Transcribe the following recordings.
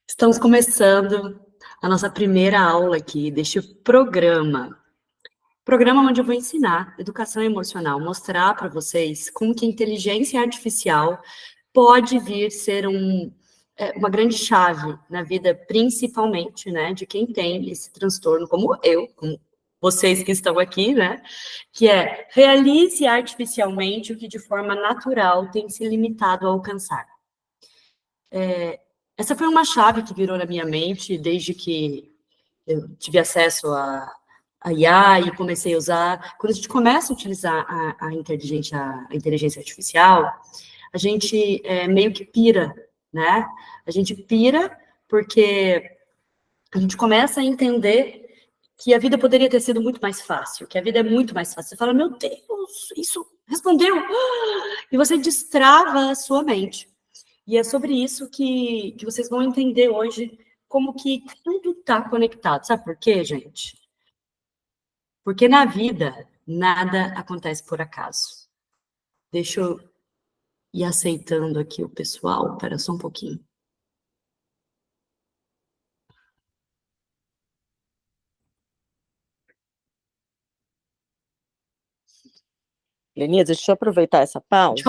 Estamos começando a nossa primeira aula aqui deste programa. Programa onde eu vou ensinar educação emocional, mostrar para vocês como que a inteligência artificial pode vir ser uma grande chave na vida, principalmente, né, de quem tem esse transtorno, como eu, como vocês que estão aqui, né, que é realize artificialmente o que de forma natural tem se limitado a alcançar. Essa foi uma chave que virou na minha mente desde que eu tive acesso a IA e comecei a usar. Quando a gente começa a utilizar a inteligência artificial, a gente meio que pira, né? A gente pira porque a gente começa a entender que a vida poderia ter sido muito mais fácil, que a vida é muito mais fácil. Você fala, meu Deus, isso respondeu! E você destrava a sua mente. E é sobre isso que vocês vão entender hoje, como que tudo está conectado. Sabe por quê, gente? Porque na vida, nada acontece por acaso. Deixa eu ir aceitando aqui o pessoal, espera só um pouquinho. Lenise, deixa eu aproveitar essa pausa.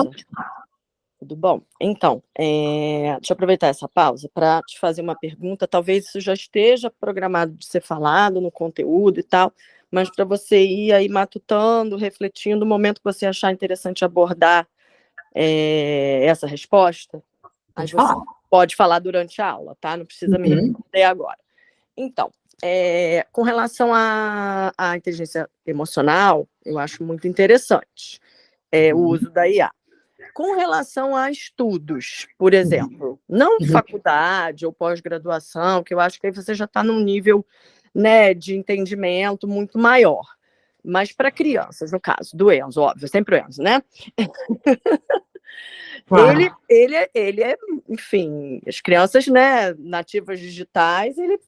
Tudo bom? Então, deixa eu aproveitar essa pausa para te fazer uma pergunta. Talvez isso já esteja programado de ser falado no conteúdo e tal, mas para você ir aí matutando, refletindo, no momento que você achar interessante abordar essa resposta, Pode aí você falar. pode falar durante a aula, tá? Não precisa me responder agora. Então, com relação à inteligência emocional, eu acho muito interessante o uso da IA. Com relação a estudos, por exemplo, não faculdade ou pós-graduação, que eu acho que aí você já está num nível, né, de entendimento muito maior. Mas para crianças, no caso, do Enzo, óbvio, sempre o Enzo, né? Claro. Ele é, enfim, as crianças, né, nativas digitais, ele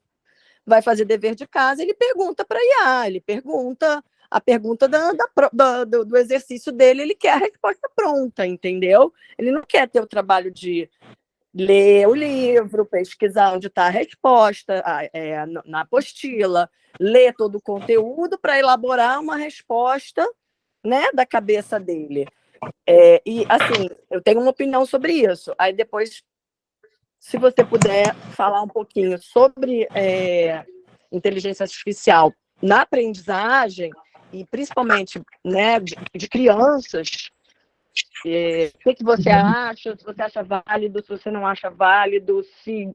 vai fazer dever de casa, ele pergunta para a IA, ele pergunta a pergunta do exercício dele, ele quer a resposta pronta, entendeu? Ele não quer ter o trabalho de ler o livro, pesquisar onde está a resposta, na apostila, ler todo o conteúdo para elaborar uma resposta, né, da cabeça dele. E, assim, eu tenho uma opinião sobre isso. Aí depois, se você puder falar um pouquinho sobre inteligência artificial na aprendizagem, e principalmente, né, de crianças, o que você acha, se você acha válido, se você não acha válido, se...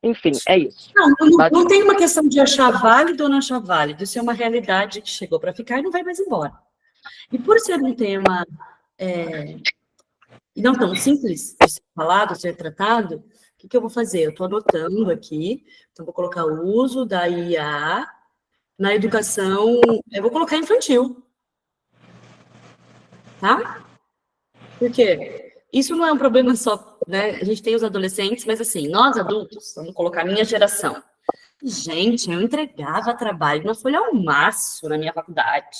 Enfim, é isso. Não tem uma questão de achar válido ou não achar válido, isso é uma realidade que chegou para ficar e não vai mais embora. E por ser um tema não tão simples de ser falado, de ser tratado, o que eu vou fazer? Eu estou anotando aqui, então vou colocar o uso da IA na educação, eu vou colocar infantil, tá? Por quê? Isso não é um problema só, né? A gente tem os adolescentes, mas assim, nós adultos, vamos colocar a minha geração. Gente, eu entregava trabalho na folha ao maço na minha faculdade.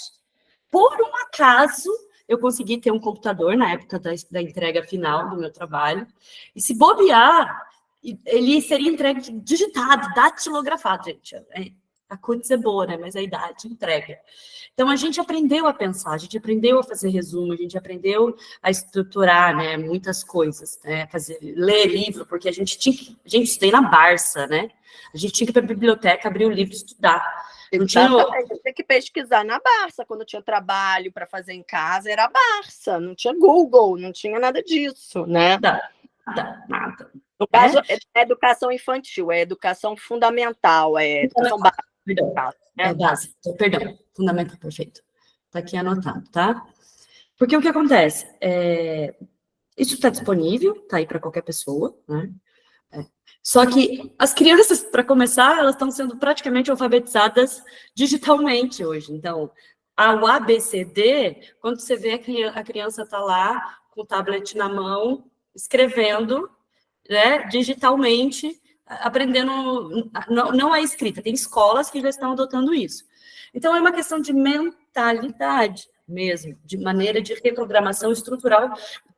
Por um acaso, eu consegui ter um computador na época da entrega final do meu trabalho, e se bobear, ele seria entregue digitado, datilografado, gente. A CUTS é boa, né? Mas a idade entrega. Então, a gente aprendeu a pensar, a gente aprendeu a fazer resumo, a gente aprendeu a estruturar, né, muitas coisas, né, ler livro, porque a gente estudei na Barça, né? A gente tinha que ir para a biblioteca, abrir o livro e estudar. Não tinha... Tinha que pesquisar na Barça, quando tinha trabalho para fazer em casa, era a Barça, não tinha Google, não tinha nada disso, né? Nada. No caso, é educação infantil, é educação fundamental, é educação básica. Perdão, fundamental, perfeito. Está aqui anotado, tá? Porque o que acontece? Isso está disponível, está aí para qualquer pessoa, né? Só que as crianças, para começar, elas estão sendo praticamente alfabetizadas digitalmente hoje. Então, o ABCD, quando você vê a criança está lá com o tablet na mão, escrevendo, né, digitalmente, aprendendo, não a escrita, tem escolas que já estão adotando isso. Então, é uma questão de mentalidade mesmo, de maneira de reprogramação estrutural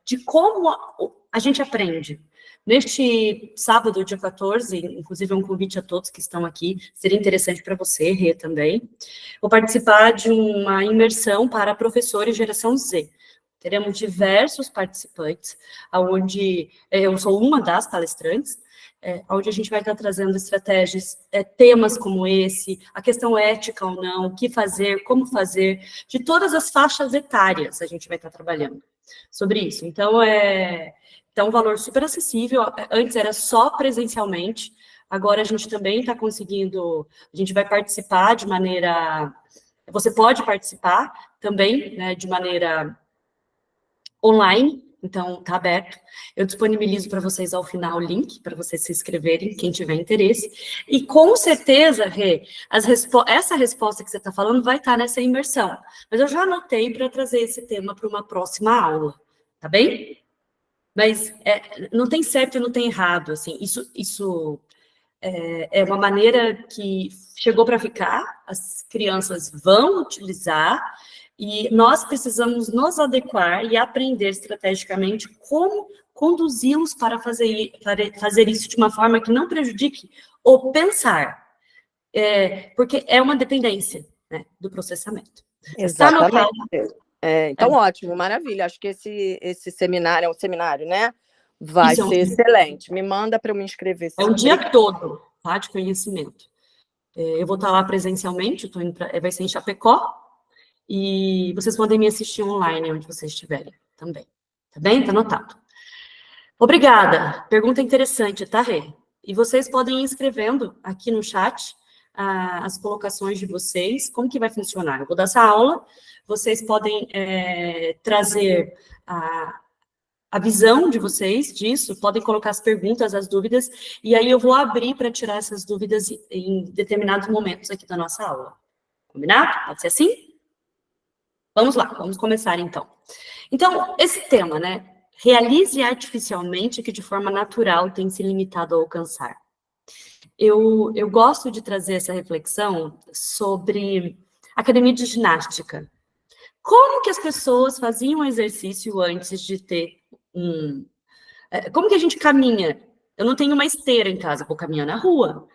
de como a gente aprende. Neste sábado, dia 14, inclusive é um convite a todos que estão aqui, seria interessante para você, Rê, também, vou participar de uma imersão para professores geração Z. Teremos diversos participantes, onde eu sou uma das palestrantes, onde a gente vai estar trazendo estratégias, temas como esse, a questão ética ou não, o que fazer, como fazer, de todas as faixas etárias a gente vai estar trabalhando sobre isso. Então, um valor super acessível. Antes era só presencialmente, agora a gente também está conseguindo, a gente vai participar de maneira, você pode participar também, né, de maneira online, então está aberto. Eu disponibilizo para vocês ao final o link, para vocês se inscreverem, quem tiver interesse. E com certeza, Rê, essa resposta que você está falando vai estar nessa imersão. Mas eu já anotei para trazer esse tema para uma próxima aula, tá bem? Mas não tem certo e não tem errado, assim, isso é uma maneira que chegou para ficar, as crianças vão utilizar, e nós precisamos nos adequar e aprender estrategicamente como conduzi-los para fazer isso de uma forma que não prejudique o pensar, porque é uma dependência, né, do processamento. Exatamente. Então, ótimo, maravilha. Acho que esse seminário é um seminário, né? Vai ser excelente. Me manda para eu me inscrever. É um dia todo, tá, de conhecimento. Eu vou estar lá presencialmente, vai ser em Chapecó, e vocês podem me assistir online, onde vocês estiverem também. Tá bem? Tá anotado. Obrigada. Pergunta interessante, tá, Rê? E vocês podem ir escrevendo aqui no chat as colocações de vocês, como que vai funcionar. Eu vou dar essa aula, vocês podem trazer a visão de vocês disso, podem colocar as perguntas, as dúvidas, e aí eu vou abrir para tirar essas dúvidas em determinados momentos aqui da nossa aula. Combinado? Pode ser assim? Vamos lá, vamos começar então. Então, esse tema, né? Realize artificialmente o que de forma natural tem se limitado a alcançar. Eu gosto de trazer essa reflexão sobre academia de ginástica. Como que as pessoas faziam exercício antes de ter como que a gente caminha? Eu não tenho uma esteira em casa, vou caminhar na rua.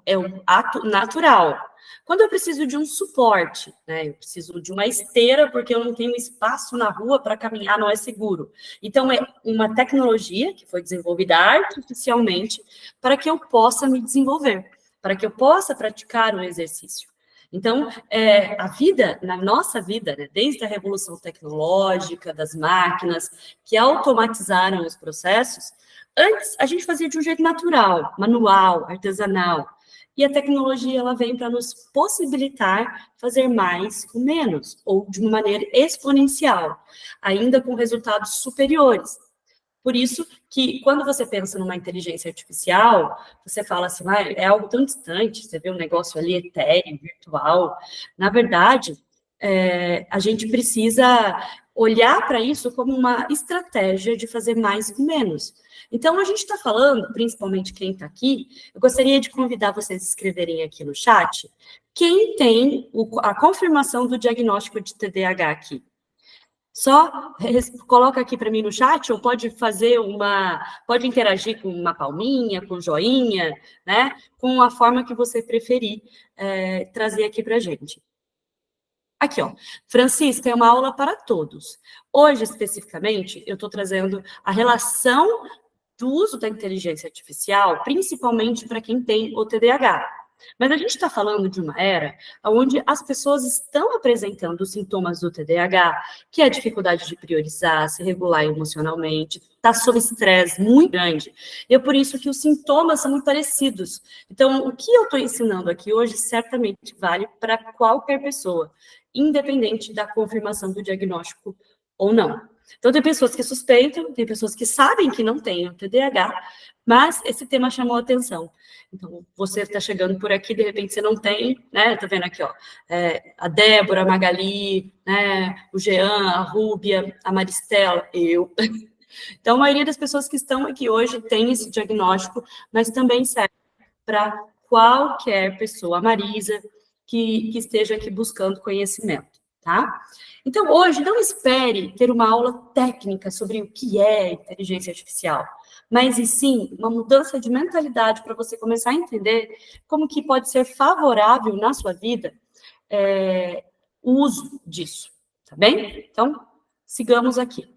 É um ato natural. Quando eu preciso de um suporte, né? Eu preciso de uma esteira porque eu não tenho espaço na rua para caminhar, não é seguro. Então, é uma tecnologia que foi desenvolvida artificialmente para que eu possa me desenvolver, para que eu possa praticar o exercício. Então, a vida, na nossa vida, né, desde a revolução tecnológica, das máquinas, que automatizaram os processos, antes a gente fazia de um jeito natural, manual, artesanal. E a tecnologia, ela vem para nos possibilitar fazer mais com menos, ou de uma maneira exponencial, ainda com resultados superiores. Por isso que, quando você pensa numa inteligência artificial, você fala assim, é algo tão distante, você vê um negócio ali etéreo, virtual. Na verdade, a gente precisa olhar para isso como uma estratégia de fazer mais com menos. Então, a gente está falando, principalmente quem está aqui, eu gostaria de convidar vocês a escreverem aqui no chat, quem tem a confirmação do diagnóstico de TDAH aqui. Só coloca aqui para mim no chat, ou pode pode interagir com uma palminha, com joinha, né? Com a forma que você preferir trazer aqui para a gente. Aqui, ó. Francisca, é uma aula para todos. Hoje, especificamente, eu estou trazendo a relação do uso da inteligência artificial, principalmente para quem tem o TDAH. Mas a gente está falando de uma era onde as pessoas estão apresentando os sintomas do TDAH, que é a dificuldade de priorizar, se regular emocionalmente, está sob estresse muito grande. E é por isso que os sintomas são muito parecidos. Então, o que eu estou ensinando aqui hoje certamente vale para qualquer pessoa, independente da confirmação do diagnóstico ou não. Então, tem pessoas que suspeitam, tem pessoas que sabem que não têm o TDAH, mas esse tema chamou a atenção. Então, você está chegando por aqui, de repente você não tem, né? Tá vendo aqui, ó, a Débora, a Magali, né? O Jean, a Rúbia, a Maristela, eu. Então, a maioria das pessoas que estão aqui hoje tem esse diagnóstico, mas também serve para qualquer pessoa, a Marisa, que esteja aqui buscando conhecimento. tá? Então, hoje, não espere ter uma aula técnica sobre o que é inteligência artificial, mas, e sim, uma mudança de mentalidade para você começar a entender como que pode ser favorável na sua vida o uso disso, tá bem? Então, sigamos aqui.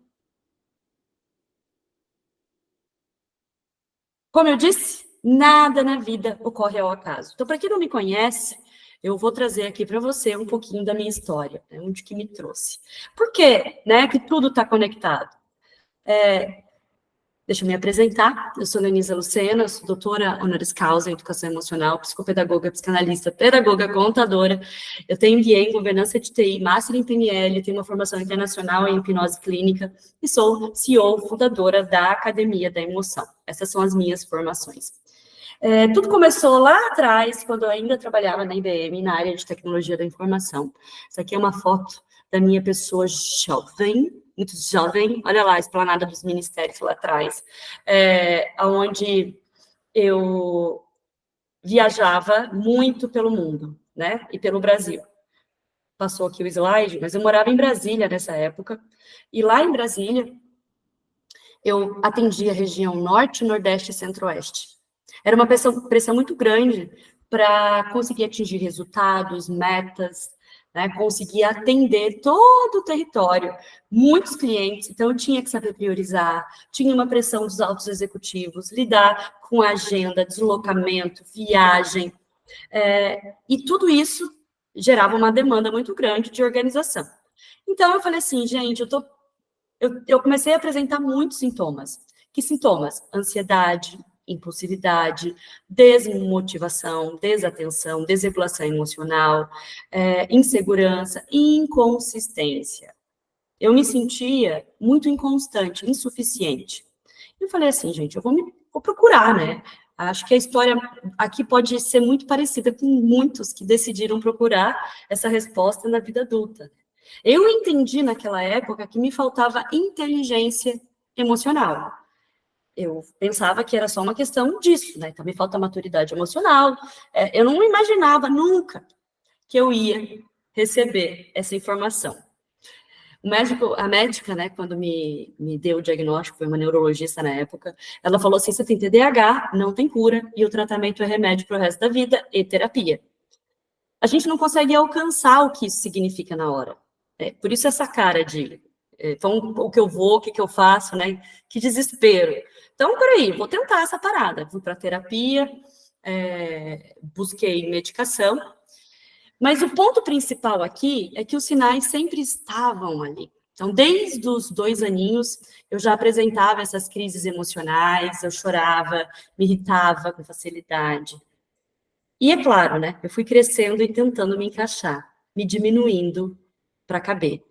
Como eu disse, nada na vida ocorre ao acaso. Então, para quem não me conhece, eu vou trazer aqui para você um pouquinho da minha história, né, onde que me trouxe. Por quê, né, que tudo está conectado? Deixa eu me apresentar. Eu sou Lenisa Lucena, sou doutora honoris causa em educação emocional, psicopedagoga, psicanalista, pedagoga, contadora. Eu tenho MBA em governança de TI, master em PNL, tenho uma formação internacional em hipnose clínica e sou CEO, fundadora da Academia da Emoção. Essas são as minhas formações. Tudo começou lá atrás, quando eu ainda trabalhava na IBM, na área de tecnologia da informação. Isso aqui é uma foto da minha pessoa jovem, muito jovem, olha lá, a esplanada dos ministérios lá atrás, onde eu viajava muito pelo mundo, né, e pelo Brasil. Passou aqui o slide, mas eu morava em Brasília nessa época, e lá em Brasília, eu atendia a região norte, nordeste e centro-oeste. Era uma pressão muito grande para conseguir atingir resultados, metas, né, conseguir atender todo o território, muitos clientes, então eu tinha que saber priorizar, tinha uma pressão dos altos executivos, lidar com agenda, deslocamento, viagem, e tudo isso gerava uma demanda muito grande de organização. Então eu falei assim, gente, eu comecei a apresentar muitos sintomas. Que sintomas? Ansiedade, impulsividade, desmotivação, desatenção, desregulação emocional, insegurança e inconsistência. Eu me sentia muito inconstante, insuficiente. Eu falei assim, gente, vou procurar, né? Acho que a história aqui pode ser muito parecida com muitos que decidiram procurar essa resposta na vida adulta. Eu entendi naquela época que me faltava inteligência emocional. Eu pensava que era só uma questão disso, né? Então, me falta maturidade emocional. Eu não imaginava nunca que eu ia receber essa informação. A médica, né, quando me deu o diagnóstico, foi uma neurologista na época, ela falou assim, você tem TDAH, não tem cura, e o tratamento é remédio para o resto da vida e terapia. A gente não consegue alcançar o que isso significa na hora. Por isso essa cara de, então, o que eu vou, o que eu faço, né? Que desespero. Então, peraí, vou tentar essa parada. Fui para terapia, busquei medicação, mas o ponto principal aqui é que os sinais sempre estavam ali. Então, desde os 2 aninhos, eu já apresentava essas crises emocionais, eu chorava, me irritava com facilidade. E é claro, né? Eu fui crescendo e tentando me encaixar, me diminuindo para caber.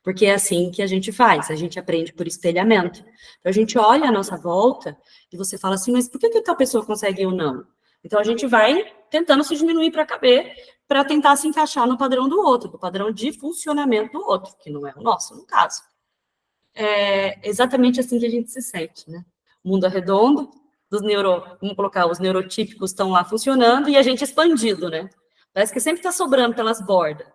Porque é assim que a gente faz, a gente aprende por espelhamento. Então, a gente olha a nossa volta e você fala assim, mas por que tal pessoa consegue e eu não? Então, a gente vai tentando se diminuir para caber, para tentar se encaixar no padrão do outro, no padrão de funcionamento do outro, que não é o nosso, no caso. É exatamente assim que a gente se sente, né? O mundo é redondo, vamos colocar, os neurotípicos estão lá funcionando e a gente expandido, né? Parece que sempre está sobrando pelas bordas.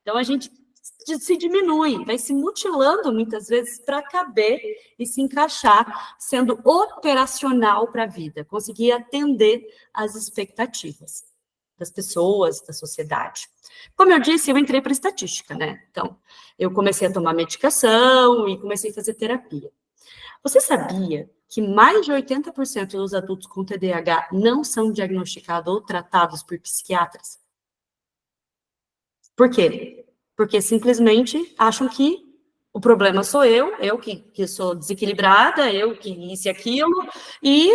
Então, a gente se diminui, vai se mutilando muitas vezes para caber e se encaixar, sendo operacional para a vida, conseguir atender às expectativas das pessoas, da sociedade. Como eu disse, eu entrei para estatística, né? Então, eu comecei a tomar medicação e comecei a fazer terapia. Você sabia que mais de 80% dos adultos com TDAH não são diagnosticados ou tratados por psiquiatras? Por quê? Porque simplesmente acham que o problema sou eu que sou desequilibrada, eu que isso e aquilo, e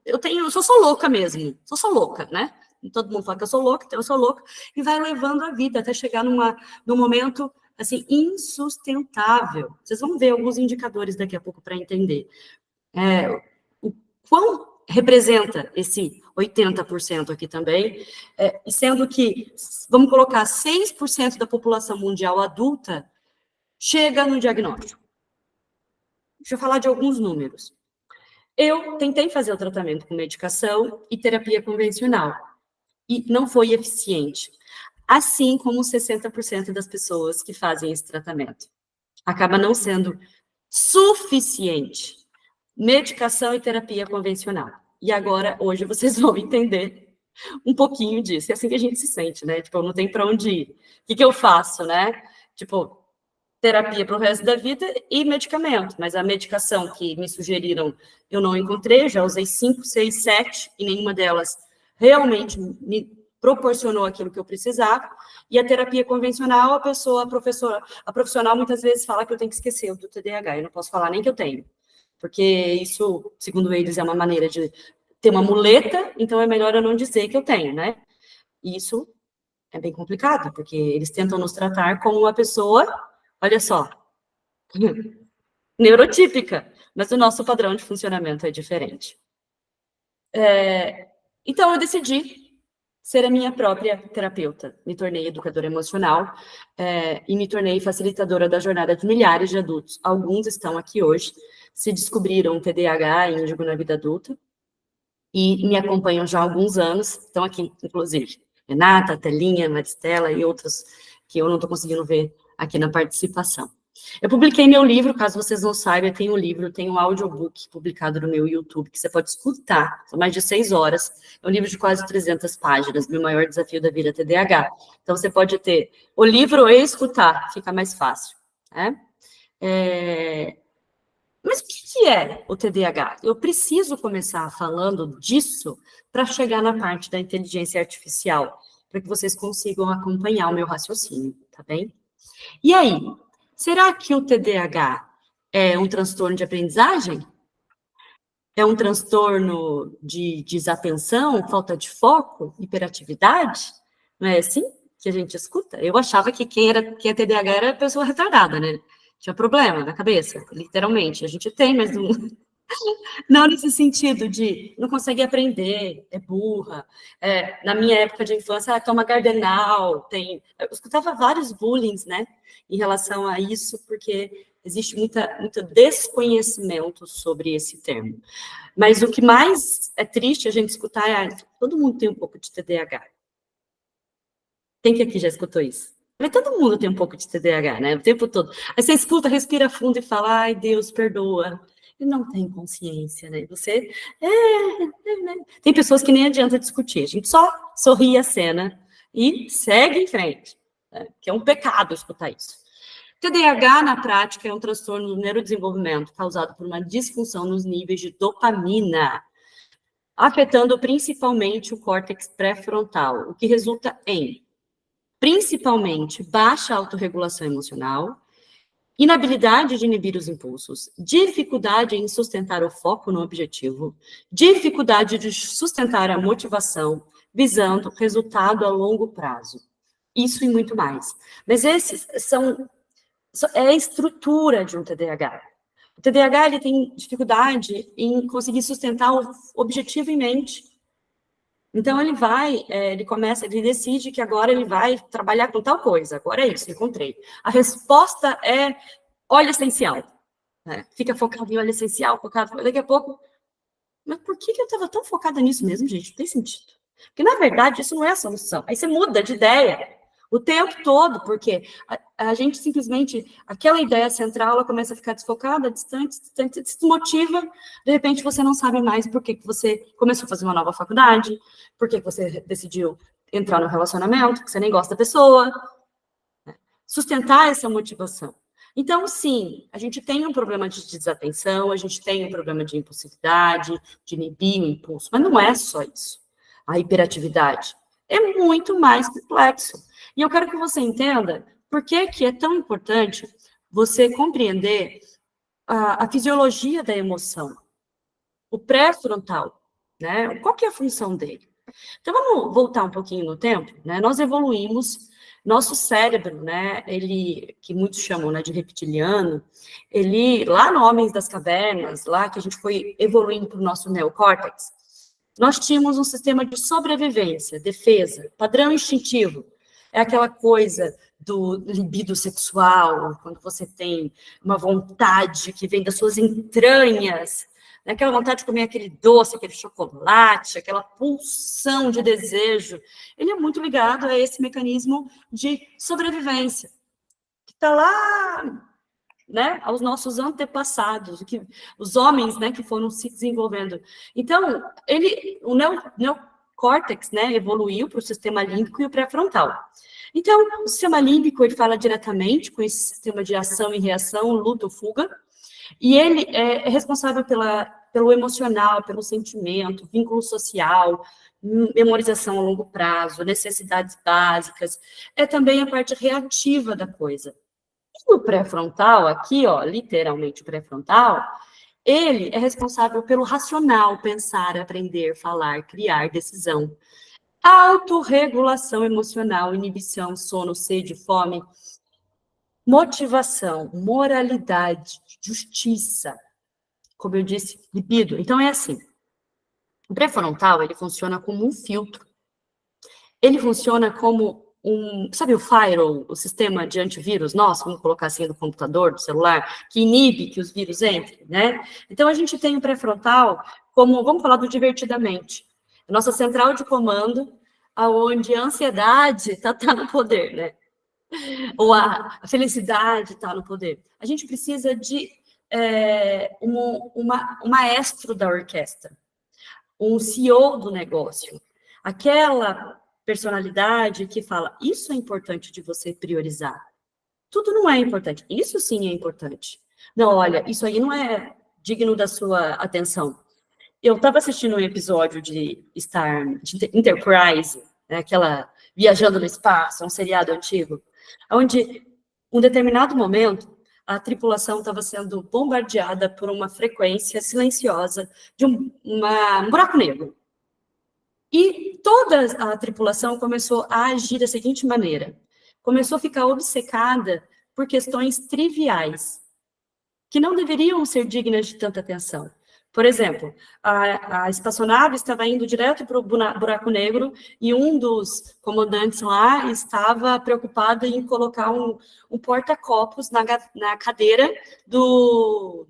eu sou só louca mesmo, sou só louca, né? Todo mundo fala que eu sou louca, então eu sou louca, e vai levando a vida até chegar num momento, assim, insustentável. Vocês vão ver alguns indicadores daqui a pouco para entender. O quão representa esse 80% aqui também, sendo que, vamos colocar, 6% da população mundial adulta chega no diagnóstico. Deixa eu falar de alguns números. Eu tentei fazer o tratamento com medicação e terapia convencional, e não foi eficiente. assim como 60% das pessoas que fazem esse tratamento. Acaba não sendo suficiente. Medicação e terapia convencional. E agora, hoje, vocês vão entender um pouquinho disso. É assim que a gente se sente, né? Tipo, não tem para onde ir. O que eu faço, né? Tipo, terapia para o resto da vida e medicamento. Mas a medicação que me sugeriram, eu não encontrei. Já usei 5, 6, 7 e nenhuma delas realmente me proporcionou aquilo que eu precisava. E a terapia convencional, a profissional muitas vezes fala que eu tenho que esquecer do TDAH. Eu não posso falar nem que eu tenho. Porque isso, segundo eles, é uma maneira de ter uma muleta, então é melhor eu não dizer que eu tenho, né? E isso é bem complicado, porque eles tentam nos tratar como uma pessoa, olha só, neurotípica, mas o nosso padrão de funcionamento é diferente. Então, eu decidi ser a minha própria terapeuta. Me tornei educadora emocional e me tornei facilitadora da jornada de milhares de adultos. Alguns estão aqui hoje, se descobriram TDAH e índigo na vida adulta, e me acompanham já há alguns anos, estão aqui, inclusive, Renata, Telinha, Maristela e outros que eu não estou conseguindo ver aqui na participação. Eu publiquei meu livro, caso vocês não saibam, tem um livro, tem um audiobook publicado no meu YouTube, que você pode escutar, são mais de 6 horas, é um livro de quase 300 páginas, Meu Maior Desafio da Vida TDAH. Então, você pode ter o livro e escutar, fica mais fácil, né? Mas o que é o TDAH? Eu preciso começar falando disso para chegar na parte da inteligência artificial, para que vocês consigam acompanhar o meu raciocínio, tá bem? E aí, será que o TDAH é um transtorno de aprendizagem? É um transtorno de desatenção, falta de foco, hiperatividade? Não é assim que a gente escuta? Eu achava que quem é TDAH era pessoa retardada, né? Tinha problema na cabeça, literalmente. A gente tem, mas não nesse sentido de não consegue aprender, é burra. Na minha época de infância, toma Gardenal, eu escutava vários bullying, né, em relação a isso, porque existe muito desconhecimento sobre esse termo. Mas o que mais é triste a gente escutar todo mundo tem um pouco de TDAH. Quem que aqui já escutou isso? Mas todo mundo tem um pouco de TDAH, né? O tempo todo. Aí você escuta, respira fundo e fala, ai, Deus, perdoa. E não tem consciência, né? Você... né? Tem pessoas que nem adianta discutir. A gente só sorri a cena e segue em frente. Né? Que é um pecado escutar isso. TDAH, na prática, é um transtorno do neurodesenvolvimento causado por uma disfunção nos níveis de dopamina, afetando principalmente o córtex pré-frontal, o que resulta em principalmente baixa autorregulação emocional, inabilidade de inibir os impulsos, dificuldade em sustentar o foco no objetivo, dificuldade de sustentar a motivação, visando resultado a longo prazo. Isso e muito mais. Mas esses é a estrutura de um TDAH. O TDAH ele tem dificuldade em conseguir sustentar o objetivo em mente. Então, ele decide que agora ele vai trabalhar com tal coisa. Agora é isso, encontrei. A resposta é óleo essencial. Né? Fica focado em óleo essencial, daqui a pouco... Mas por que eu estava tão focada nisso mesmo, gente? Não tem sentido. Porque, na verdade, isso não é a solução. Aí você muda de ideia o tempo todo, porque a gente simplesmente... Aquela ideia central, ela começa a ficar desfocada, distante, desmotiva. De repente, você não sabe mais por que você começou a fazer uma nova faculdade, por que você decidiu entrar no relacionamento, que você nem gosta da pessoa. Né? Sustentar essa motivação. Então, sim, a gente tem um problema de desatenção, a gente tem um problema de impulsividade, de inibir o impulso, mas não é só isso. A hiperatividade é muito mais complexo. E eu quero que você entenda por que é tão importante você compreender a fisiologia da emoção, o pré-frontal, né? Qual que é a função dele? Então, vamos voltar um pouquinho no tempo, né? Nós evoluímos, nosso cérebro, né, que muitos chamam, né, de reptiliano, lá no Homens das Cavernas, lá que a gente foi evoluindo para o nosso neocórtex, nós tínhamos um sistema de sobrevivência, defesa, padrão instintivo. É aquela coisa do libido sexual, quando você tem uma vontade que vem das suas entranhas, aquela vontade de comer aquele doce, aquele chocolate, aquela pulsão de desejo, ele é muito ligado a esse mecanismo de sobrevivência, que está lá, né, aos nossos antepassados, os homens, né, que foram se desenvolvendo. Então, o neocórtex, né, evoluiu para o sistema límbico e o pré-frontal. Então, o sistema límbico, ele fala diretamente com esse sistema de ação e reação, luta ou fuga, e ele é responsável pelo emocional, pelo sentimento, vínculo social, memorização a longo prazo, necessidades básicas, é também a parte reativa da coisa. E o pré-frontal, aqui, ó, literalmente o pré-frontal, ele é responsável pelo racional, pensar, aprender, falar, criar, decisão, autorregulação emocional, inibição, sono, sede, fome, motivação, moralidade, justiça, como eu disse, libido. Então, é assim, o pré-frontal, ele funciona como um filtro. Ele funciona como sabe o firewall, o sistema de antivírus nosso, vamos colocar assim, do computador, do celular, que inibe que os vírus entrem, né? Então, a gente tem o pré-frontal como, vamos falar do divertidamente, a nossa central de comando, aonde a ansiedade tá no poder, né? Ou a felicidade está no poder. A gente precisa de um maestro da orquestra, um CEO do negócio, aquela personalidade que fala, isso é importante de você priorizar. Tudo não é importante, isso sim é importante. Não, olha, isso aí não é digno da sua atenção. Eu estava assistindo um episódio de Enterprise, né, aquela Viajando no Espaço, um seriado antigo, onde, um determinado momento, a tripulação estava sendo bombardeada por uma frequência silenciosa de um buraco negro. E toda a tripulação começou a agir da seguinte maneira. Começou a ficar obcecada por questões triviais, que não deveriam ser dignas de tanta atenção. Por exemplo, a espaçonave estava indo direto para o buraco negro e um dos comandantes lá estava preocupado em colocar um porta-copos na cadeira do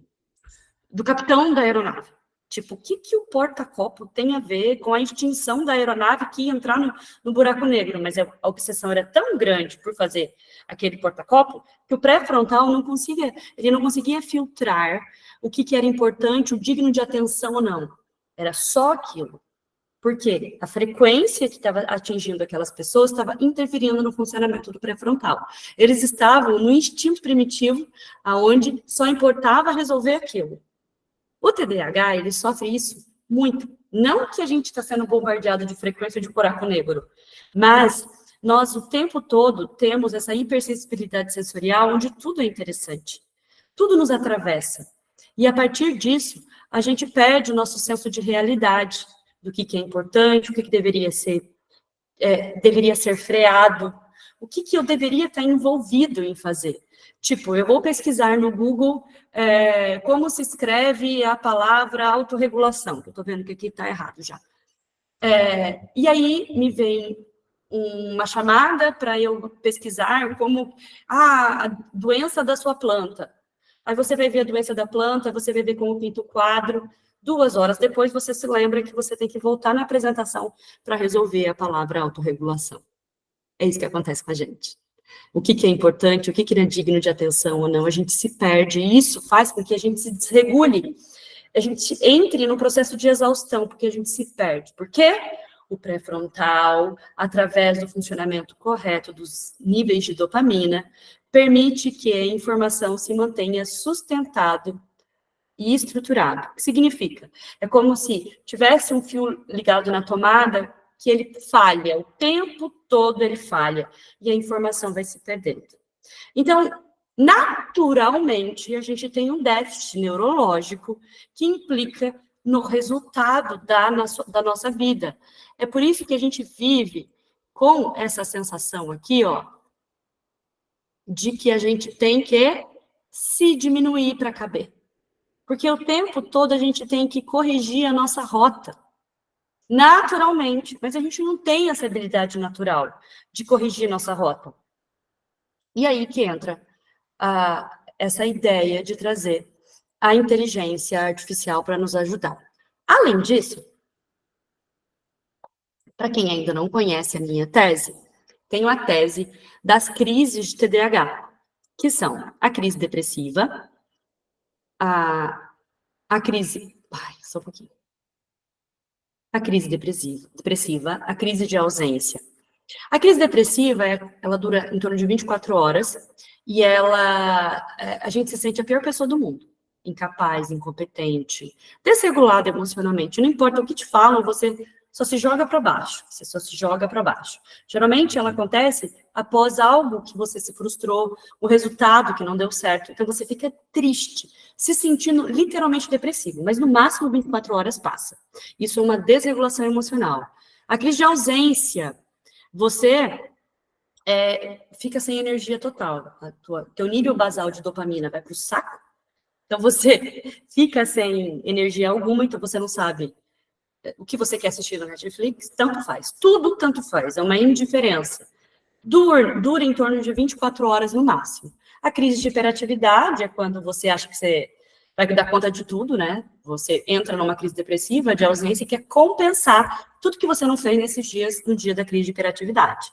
capitão da aeronave. Tipo, o que o porta-copo tem a ver com a extinção da aeronave que ia entrar no buraco negro? Mas a obsessão era tão grande por fazer aquele porta-copo que o pré-frontal não conseguia filtrar o que era importante, o digno de atenção ou não. Era só aquilo. Porque a frequência que estava atingindo aquelas pessoas estava interferindo no funcionamento do pré-frontal. Eles estavam no instinto primitivo, aonde só importava resolver aquilo. O TDAH, ele sofre isso muito. Não que a gente está sendo bombardeado de frequência de buraco negro, mas nós o tempo todo temos essa hipersensibilidade sensorial onde tudo é interessante. Tudo nos atravessa. E a partir disso, a gente perde o nosso senso de realidade, do que é importante, o que deveria ser freado, o que eu deveria estar envolvido em fazer. Tipo, eu vou pesquisar no Google como se escreve a palavra autorregulação, que eu estou vendo que aqui está errado já. E aí me vem uma chamada para eu pesquisar como a doença da sua planta. Aí você vai ver a doença da planta, você vai ver como pinta o quadro. 2 horas depois, você se lembra que você tem que voltar na apresentação para resolver a palavra autorregulação. É isso que acontece com a gente. O que é importante, o que é digno de atenção ou não, a gente se perde, e isso faz com que a gente se desregule, a gente entre no processo de exaustão, porque a gente se perde. Por quê? O pré-frontal, através do funcionamento correto dos níveis de dopamina, permite que a informação se mantenha sustentado e estruturado. O que significa? É como se tivesse um fio ligado na tomada que ele falha, o tempo todo ele falha, e a informação vai se perdendo. Então, naturalmente, a gente tem um déficit neurológico que implica no resultado da nossa vida. É por isso que a gente vive com essa sensação aqui, ó, de que a gente tem que se diminuir para caber. Porque o tempo todo a gente tem que corrigir a nossa rota. Naturalmente, mas a gente não tem essa habilidade natural de corrigir nossa rota. E aí que entra essa ideia de trazer a inteligência artificial para nos ajudar. Além disso, para quem ainda não conhece a minha tese, tenho a tese das crises de TDAH, que são a crise depressiva, a crise. Ai, só um pouquinho. A crise depressiva, a crise de ausência. A crise depressiva, ela dura em torno de 24 horas e a gente se sente a pior pessoa do mundo. Incapaz, incompetente, desregulado emocionalmente. Não importa o que te falam, você só se joga para baixo. Você só se joga para baixo. Geralmente, ela acontece após algo que você se frustrou, o resultado que não deu certo. Então, você fica triste, se sentindo literalmente depressivo. Mas, no máximo, 24 horas passa. Isso é uma desregulação emocional. A crise de ausência, você fica sem energia total. Teu nível basal de dopamina vai para o saco. Então, você fica sem energia alguma, então você não sabe o que você quer assistir no Netflix, tanto faz. Tudo tanto faz, é uma indiferença. Dura em torno de 24 horas no máximo. A crise de hiperatividade é quando você acha que você vai dar conta de tudo, né? Você entra numa crise depressiva de ausência e quer compensar tudo que você não fez nesses dias, no dia da crise de hiperatividade.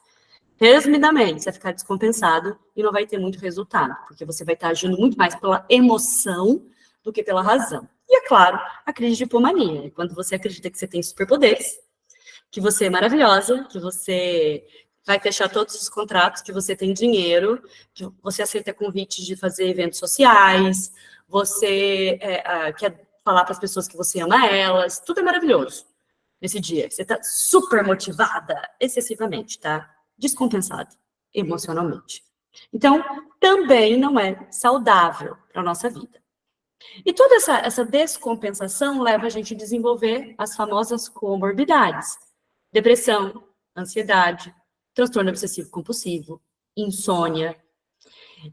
Resumidamente, você vai ficar descompensado e não vai ter muito resultado, porque você vai estar agindo muito mais pela emoção do que pela razão. E, é claro, a crise de hipomania, é quando você acredita que você tem superpoderes, que você é maravilhosa, que você vai fechar todos os contratos, que você tem dinheiro, que você aceita convites de fazer eventos sociais, você quer falar para as pessoas que você ama elas, tudo é maravilhoso nesse dia. Você está super motivada, excessivamente, tá? Descompensado emocionalmente. Então, também não é saudável para a nossa vida. E toda essa descompensação leva a gente a desenvolver as famosas comorbidades. Depressão, ansiedade, transtorno obsessivo compulsivo, insônia,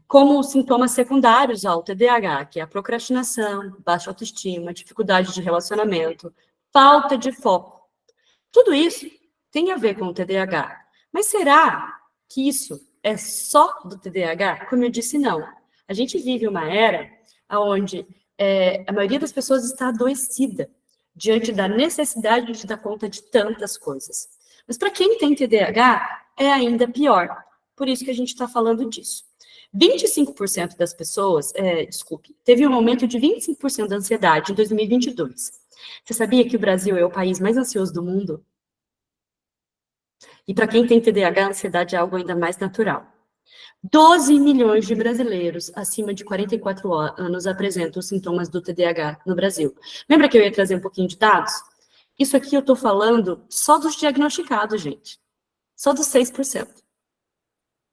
como sintomas secundários ao TDAH, que é a procrastinação, baixa autoestima, dificuldade de relacionamento, falta de foco. Tudo isso tem a ver com o TDAH. Mas será que isso é só do TDAH? Como eu disse, não. A gente vive uma era onde a maioria das pessoas está adoecida diante da necessidade de dar conta de tantas coisas. Mas para quem tem TDAH, é ainda pior. Por isso que a gente está falando disso. 25% das pessoas, teve um aumento de 25% da ansiedade em 2022. Você sabia que o Brasil é o país mais ansioso do mundo? E para quem tem TDAH, a ansiedade é algo ainda mais natural. 12 milhões de brasileiros acima de 44 anos apresentam os sintomas do TDAH no Brasil. Lembra que eu ia trazer um pouquinho de dados? Isso aqui eu estou falando só dos diagnosticados, gente. Só dos 6%.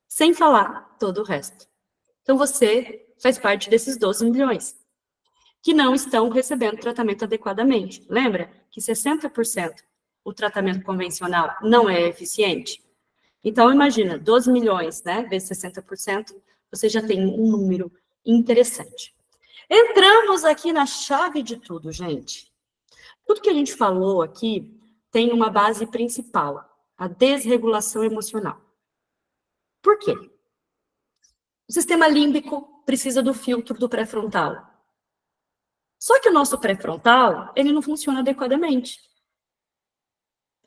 Sem falar todo o resto. Então você faz parte desses 12 milhões que não estão recebendo tratamento adequadamente. Lembra que 60% o tratamento convencional não é eficiente? Então, imagina, 12 milhões, né, vezes 60%, você já tem um número interessante. Entramos aqui na chave de tudo, gente. Tudo que a gente falou aqui tem uma base principal, a desregulação emocional. Por quê? O sistema límbico precisa do filtro do pré-frontal. Só que o nosso pré-frontal, ele não funciona adequadamente.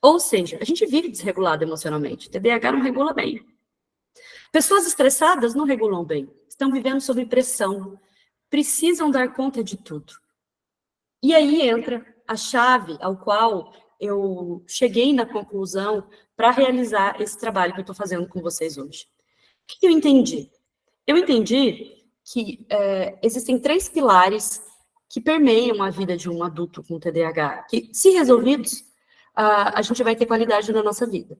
Ou seja, a gente vive desregulado emocionalmente. TDAH não regula bem. Pessoas estressadas não regulam bem. Estão vivendo sob pressão. Precisam dar conta de tudo. E aí entra a chave ao qual eu cheguei na conclusão para realizar esse trabalho que eu estou fazendo com vocês hoje. O que eu entendi? Eu entendi que existem 3 pilares que permeiam a vida de um adulto com TDAH, que, se resolvidos, a gente vai ter qualidade na nossa vida.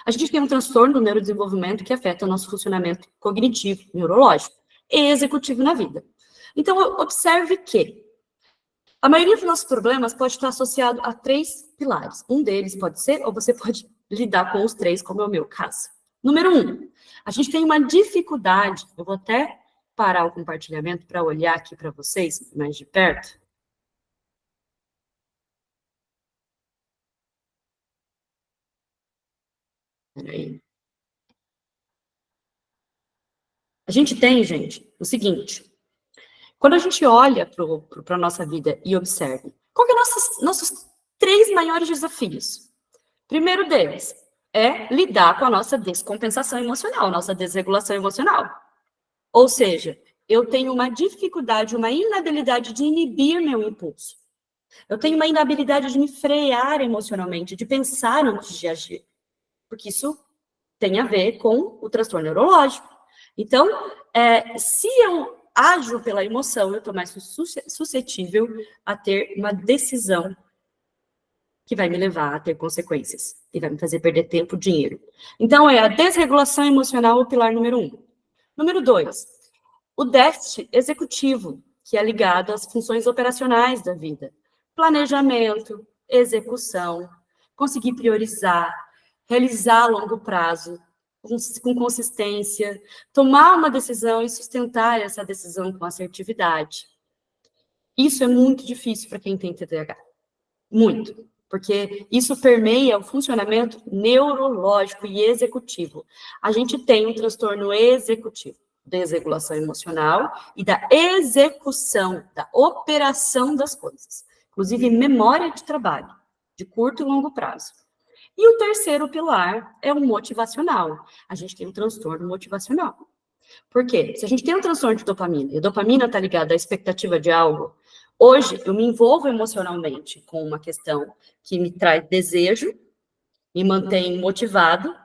A gente tem um transtorno do neurodesenvolvimento que afeta o nosso funcionamento cognitivo, neurológico e executivo na vida. Então, observe que a maioria dos nossos problemas pode estar associado a 3 pilares. Um deles pode ser, ou você pode lidar com os 3, como é o meu caso. Número 1, a gente tem uma dificuldade, eu vou até parar o compartilhamento para olhar aqui para vocês mais de perto. Peraí. A gente tem, gente, o seguinte, Quando a gente olha para a nossa vida e observa, qual que é nossos 3 maiores desafios? Primeiro deles é lidar com a nossa descompensação emocional, nossa desregulação emocional. Ou seja, eu tenho uma dificuldade, uma inabilidade de inibir meu impulso. Eu tenho uma inabilidade de me frear emocionalmente, de pensar antes de agir. Porque isso tem a ver com o transtorno neurológico. Então, se eu ajo pela emoção, eu estou mais suscetível a ter uma decisão que vai me levar a ter consequências e vai me fazer perder tempo, dinheiro. Então, a desregulação emocional, o pilar número 1. Número 2, o déficit executivo, que é ligado às funções operacionais da vida. Planejamento, execução, conseguir priorizar, realizar a longo prazo, com consistência, tomar uma decisão e sustentar essa decisão com assertividade. Isso é muito difícil para quem tem TDAH. Muito. Porque isso permeia o funcionamento neurológico e executivo. A gente tem um transtorno executivo, desregulação emocional e da execução, da operação das coisas. Inclusive, memória de trabalho, de curto e longo prazo. E o terceiro pilar é o motivacional. A gente tem um transtorno motivacional. Por quê? Se a gente tem um transtorno de dopamina, e a dopamina está ligada à expectativa de algo, hoje eu me envolvo emocionalmente com uma questão que me traz desejo, me mantém motivado,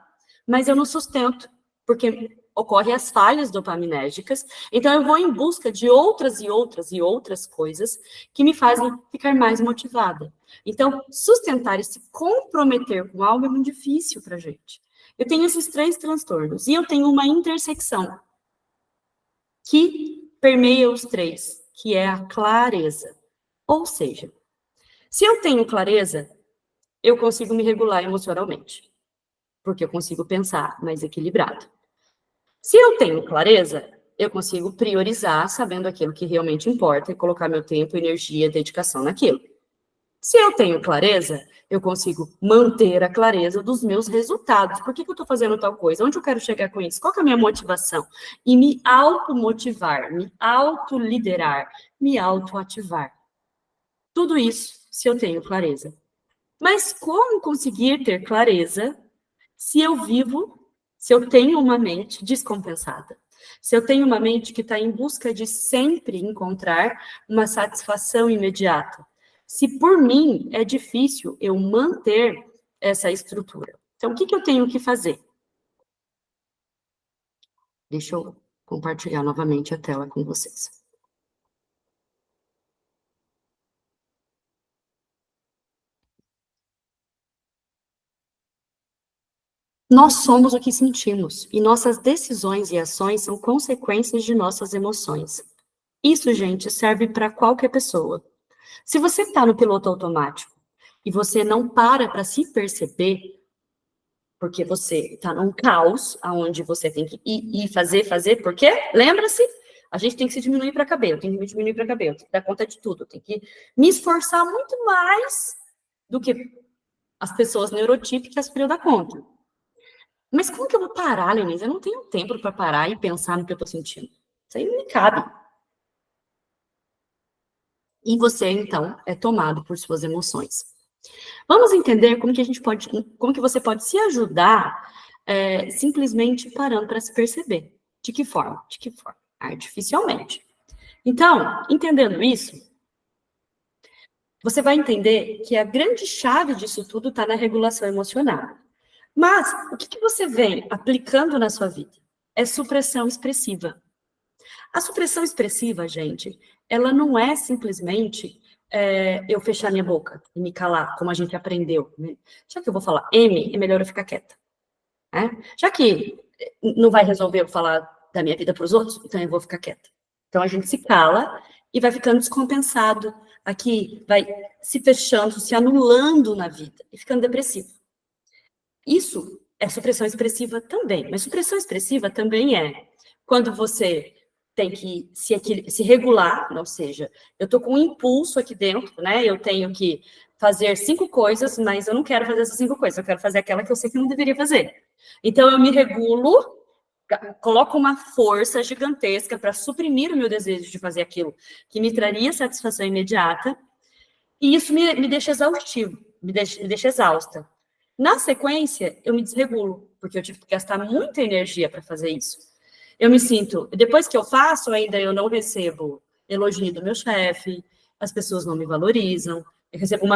mas eu não sustento, porque ocorrem as falhas dopaminérgicas, então eu vou em busca de outras e outras e outras coisas que me fazem ficar mais motivada. Então, sustentar e se comprometer com algo é muito difícil para a gente. Eu tenho esses 3 transtornos, e eu tenho uma intersecção que permeia os 3, que é a clareza. Ou seja, se eu tenho clareza, eu consigo me regular emocionalmente, porque eu consigo pensar mais equilibrado. Se eu tenho clareza, eu consigo priorizar, sabendo aquilo que realmente importa, e colocar meu tempo, energia, dedicação naquilo. Se eu tenho clareza, eu consigo manter a clareza dos meus resultados. Por que eu estou fazendo tal coisa? Onde eu quero chegar com isso? Qual que é a minha motivação? E me automotivar, me autoliderar, me autoativar. Tudo isso se eu tenho clareza. Mas como conseguir ter clareza se eu tenho uma mente descompensada? Se eu tenho uma mente que está em busca de sempre encontrar uma satisfação imediata? Se por mim é difícil eu manter essa estrutura. Então, o que eu tenho que fazer? Deixa eu compartilhar novamente a tela com vocês. Nós somos o que sentimos, e nossas decisões e ações são consequências de nossas emoções. Isso, gente, serve para qualquer pessoa. Se você está no piloto automático e você não para se perceber, porque você está num caos, onde você tem que ir fazer, porque, lembra-se, a gente tem que se diminuir para caber, eu tenho que me diminuir para caber, eu tenho que dar conta de tudo, eu tenho que me esforçar muito mais do que as pessoas neurotípicas para eu dar conta. Mas como que eu vou parar, Lenise? Eu não tenho tempo para parar e pensar no que eu estou sentindo. Isso aí não me cabe. E você, então, é tomado por suas emoções. Vamos entender como que você pode se ajudar simplesmente parando para se perceber. De que forma? De que forma? Artificialmente. Então, entendendo isso, você vai entender que a grande chave disso tudo está na regulação emocional. Mas, o que você vem aplicando na sua vida? É supressão expressiva. A supressão expressiva, gente, ela não é simplesmente eu fechar minha boca e me calar, como a gente aprendeu. Né? Já que eu vou falar M, é melhor eu ficar quieta. Né? Já que não vai resolver eu falar da minha vida para os outros, então eu vou ficar quieta. Então a gente se cala e vai ficando descompensado. Aqui vai se fechando, se anulando na vida e ficando depressivo. Isso é supressão expressiva também, mas supressão expressiva também é quando você tem que se regular, ou seja, eu estou com um impulso aqui dentro, né? Eu tenho que fazer 5 coisas, mas eu não quero fazer essas 5 coisas, eu quero fazer aquela que eu sei que eu não deveria fazer. Então, eu me regulo coloco uma força gigantesca para suprimir o meu desejo de fazer aquilo que me traria satisfação imediata, e isso me deixa exaustivo, me deixa exausta. Na sequência, eu me desregulo, porque eu tive que gastar muita energia para fazer isso. Eu me sinto, depois que eu faço, ainda eu não recebo elogio do meu chefe, as pessoas não me valorizam, eu recebo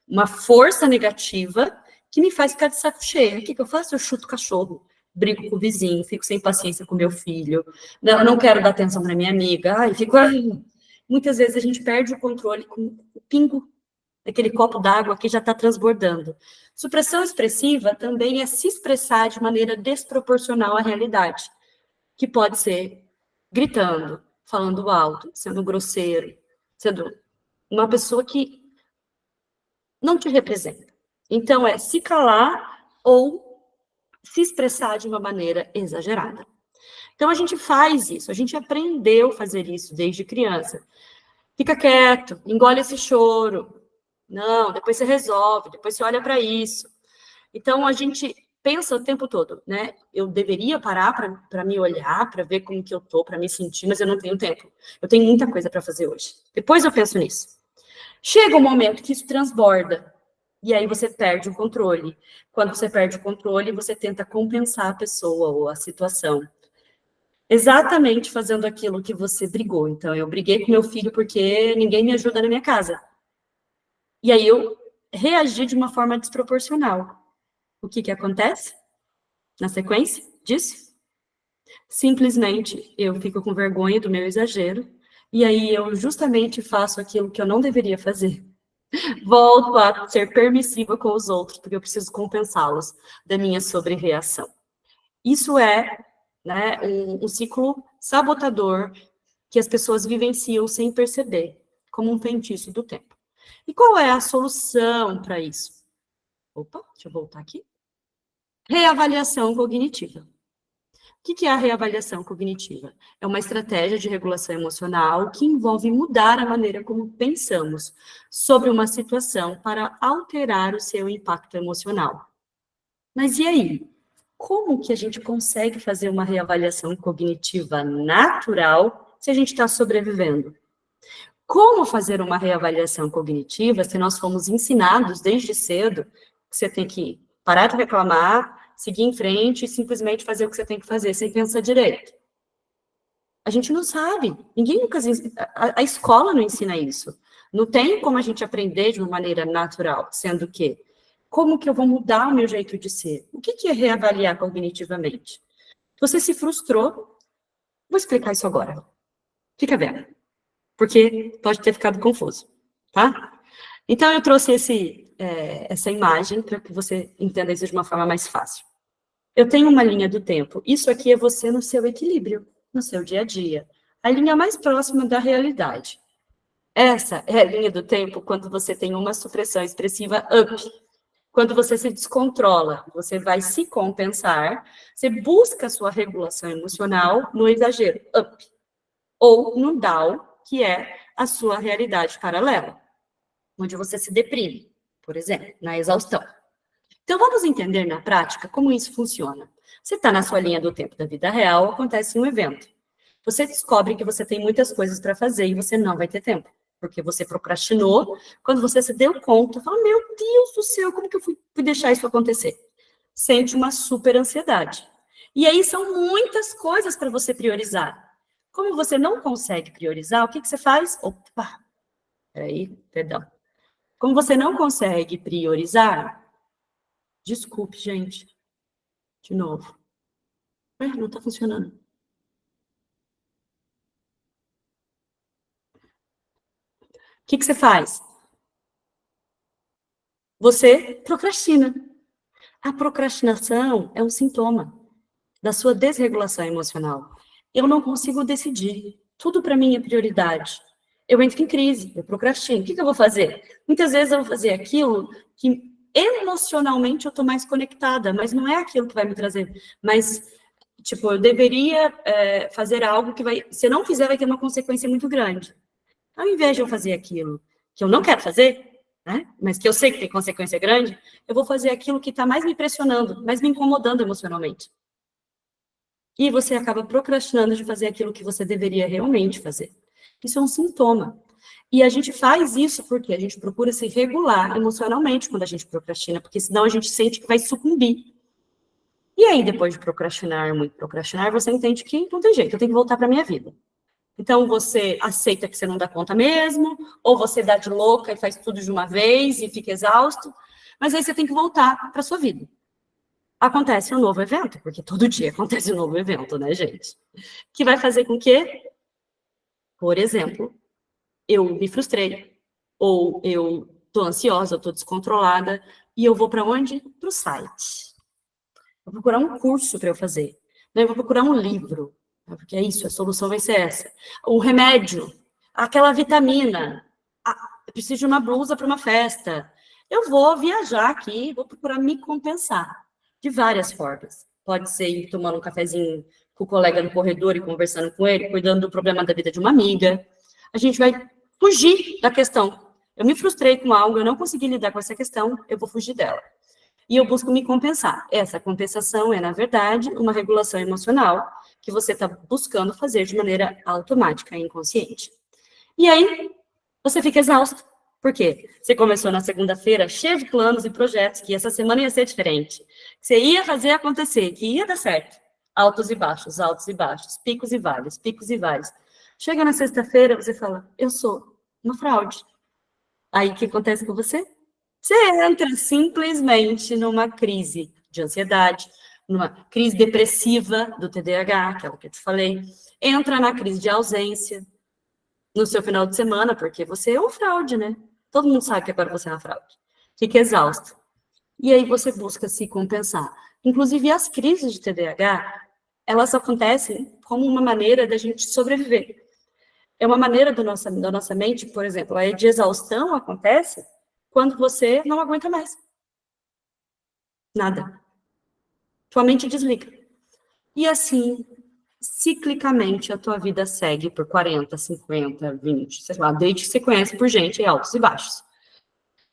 uma força negativa que me faz ficar de saco cheio. O que eu faço? Eu chuto o cachorro, brigo com o vizinho, fico sem paciência com meu filho, não quero dar atenção para minha amiga, muitas vezes a gente perde o controle com o pingo daquele copo d'água que já está transbordando. Supressão expressiva também é se expressar de maneira desproporcional à realidade, que pode ser gritando, falando alto, sendo grosseiro, sendo uma pessoa que não te representa. Então, é se calar ou se expressar de uma maneira exagerada. Então, a gente faz isso, a gente aprendeu a fazer isso desde criança. Fica quieto, engole esse choro. Não, depois você resolve, depois você olha para isso. Então, a gente pensa o tempo todo, né? Eu deveria parar para me olhar, para ver como que eu tô, para me sentir, mas eu não tenho tempo. Eu tenho muita coisa para fazer hoje. Depois eu penso nisso. Chega um momento que isso transborda, e aí você perde o controle. Quando você perde o controle, você tenta compensar a pessoa ou a situação. Exatamente fazendo aquilo que você brigou. Então, eu briguei com meu filho porque ninguém me ajuda na minha casa. E aí eu reagi de uma forma desproporcional. O que acontece na sequência disso? Simplesmente eu fico com vergonha do meu exagero, e aí eu justamente faço aquilo que eu não deveria fazer. Volto a ser permissiva com os outros, porque eu preciso compensá-los da minha sobrereação. Isso é, né, um ciclo sabotador que as pessoas vivenciam sem perceber, como um feitiço do tempo. E qual é a solução para isso? Opa, deixa eu voltar aqui. Reavaliação cognitiva. O que é a reavaliação cognitiva? É uma estratégia de regulação emocional que envolve mudar a maneira como pensamos sobre uma situação para alterar o seu impacto emocional. Mas e aí? Como que a gente consegue fazer uma reavaliação cognitiva natural se a gente está sobrevivendo? Como fazer uma reavaliação cognitiva se nós fomos ensinados desde cedo que você tem que parar de reclamar, seguir em frente e simplesmente fazer o que você tem que fazer, sem pensar direito? A gente não sabe. Ninguém nunca... A escola não ensina isso. Não tem como a gente aprender de uma maneira natural, sendo que como que eu vou mudar o meu jeito de ser? O que é reavaliar cognitivamente? Você se frustrou. Vou explicar isso agora. Fica vendo. Porque pode ter ficado confuso, tá? Então, eu trouxe essa imagem para que você entenda isso de uma forma mais fácil. Eu tenho uma linha do tempo. Isso aqui é você no seu equilíbrio, no seu dia a dia. A linha mais próxima da realidade. Essa é a linha do tempo quando você tem uma supressão expressiva up. Quando você se descontrola, você vai se compensar, você busca a sua regulação emocional no exagero, up. Ou no down, que é a sua realidade paralela, onde você se deprime, por exemplo, na exaustão. Então, vamos entender na prática como isso funciona. Você está na sua linha do tempo da vida real, acontece um evento. Você descobre que você tem muitas coisas para fazer e você não vai ter tempo, porque você procrastinou. Quando você se deu conta, fala, meu Deus do céu, como que eu fui deixar isso acontecer? Sente uma super ansiedade. E aí são muitas coisas para você priorizar. Como você não consegue priorizar, o que você faz? Opa, perdão. Como você não consegue priorizar, desculpe, gente, de novo. Não está funcionando. O que você faz? Você procrastina. A procrastinação é um sintoma da sua desregulação emocional. Eu não consigo decidir. Tudo para mim é prioridade. Eu entro em crise, eu procrastino. O que eu vou fazer? Muitas vezes eu vou fazer aquilo que emocionalmente eu estou mais conectada, mas não é aquilo que vai me trazer. Mas, tipo, eu deveria fazer algo que vai... Se eu não fizer, vai ter uma consequência muito grande. Ao invés de eu fazer aquilo que eu não quero fazer, né, mas que eu sei que tem consequência grande, eu vou fazer aquilo que está mais me pressionando, mais me incomodando emocionalmente. E você acaba procrastinando de fazer aquilo que você deveria realmente fazer. Isso é um sintoma. E a gente faz isso porque a gente procura se regular emocionalmente quando a gente procrastina, porque senão a gente sente que vai sucumbir. E aí, depois de procrastinar, muito procrastinar, você entende que não tem jeito, eu tenho que voltar para minha vida. Então, você aceita que você não dá conta mesmo, ou você dá de louca e faz tudo de uma vez e fica exausto, mas aí você tem que voltar para sua vida. Acontece um novo evento, porque todo dia acontece um novo evento, né, gente? Que vai fazer com que, por exemplo, eu me frustrei, ou eu tô ansiosa, eu tô descontrolada, e eu vou para onde? Para o site. Vou procurar um curso para eu fazer. Eu vou procurar um livro, porque é isso, a solução vai ser essa. Um remédio, aquela vitamina. Eu preciso de uma blusa para uma festa. Eu vou viajar aqui, vou procurar me compensar de várias formas. Pode ser ir tomando um cafezinho com o colega no corredor e conversando com ele, cuidando do problema da vida de uma amiga. A gente vai fugir da questão. Eu me frustrei com algo, eu não consegui lidar com essa questão, eu vou fugir dela. E eu busco me compensar. Essa compensação é, na verdade, uma regulação emocional que você está buscando fazer de maneira automática e inconsciente. E aí, você fica exausto. Por quê? Você começou na segunda-feira cheio de planos e projetos, que essa semana ia ser diferente. Você ia fazer acontecer, que ia dar certo. Altos e baixos, picos e vales, picos e vales. Chega na sexta-feira, você fala, eu sou uma fraude. Aí, o que acontece com você? Você entra simplesmente numa crise de ansiedade, numa crise depressiva do TDAH, aquela que eu te falei. Entra na crise de ausência no seu final de semana, porque você é uma fraude, né? Todo mundo sabe que agora você é uma fraude. Fica exausto. E aí você busca se compensar. Inclusive, as crises de TDAH, elas acontecem como uma maneira da gente sobreviver. É uma maneira da nossa mente, por exemplo, a de exaustão acontece quando você não aguenta mais. Nada. Tua mente desliga. E assim, ciclicamente, a tua vida segue por 40, 50, 20, sei lá, desde que você conhece por gente, altos e baixos. O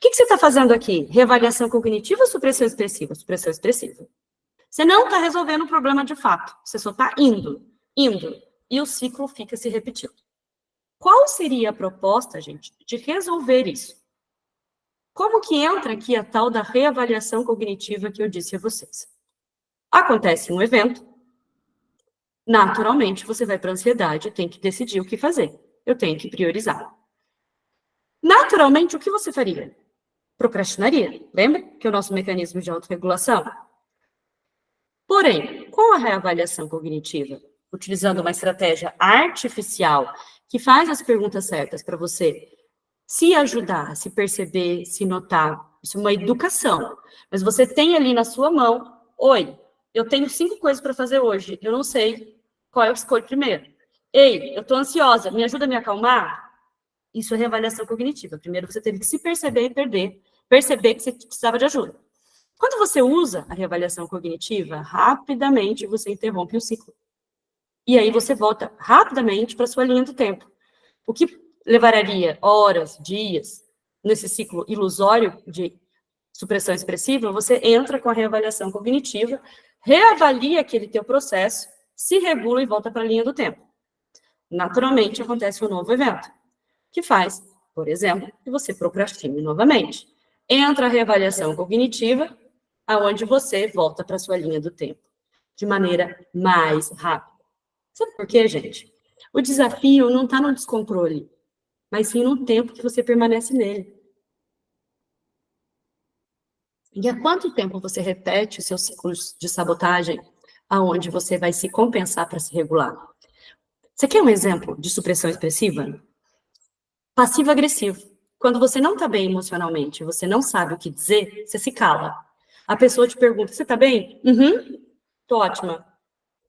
que você está fazendo aqui? Reavaliação cognitiva ou supressão expressiva? Supressão expressiva. Você não está resolvendo o problema de fato. Você só está indo. E o ciclo fica se repetindo. Qual seria a proposta, gente, de resolver isso? Como que entra aqui a tal da reavaliação cognitiva que eu disse a vocês? Acontece um evento, naturalmente você vai para a ansiedade, tem que decidir o que fazer. Eu tenho que priorizar. Naturalmente, o que você faria? Procrastinaria. Lembra que é o nosso mecanismo de autorregulação? Porém, com a reavaliação cognitiva, utilizando uma estratégia artificial que faz as perguntas certas para você se ajudar, se perceber, se notar, isso é uma educação. Mas você tem ali na sua mão, oi, eu tenho 5 coisas para fazer hoje, eu não sei qual eu escolho primeiro. Ei, eu estou ansiosa, me ajuda a me acalmar? Isso é reavaliação cognitiva. Primeiro você teve que se perceber e perceber que você precisava de ajuda. Quando você usa a reavaliação cognitiva, rapidamente você interrompe o ciclo. E aí você volta rapidamente para a sua linha do tempo. O que levaria horas, dias, nesse ciclo ilusório de supressão expressiva, você entra com a reavaliação cognitiva, reavalia aquele teu processo, se regula e volta para a linha do tempo. Naturalmente, acontece um novo evento, que faz, por exemplo, que você procrastine novamente. Entra a reavaliação cognitiva, aonde você volta para a sua linha do tempo, de maneira mais rápida. Sabe por quê, gente? O desafio não está no descontrole, mas sim no tempo que você permanece nele. E há quanto tempo você repete os seus ciclos de sabotagem, aonde você vai se compensar para se regular? Você quer um exemplo de supressão expressiva? Passivo-agressivo. Quando você não está bem emocionalmente, você não sabe o que dizer, você se cala. A pessoa te pergunta, você está bem? Tô ótima.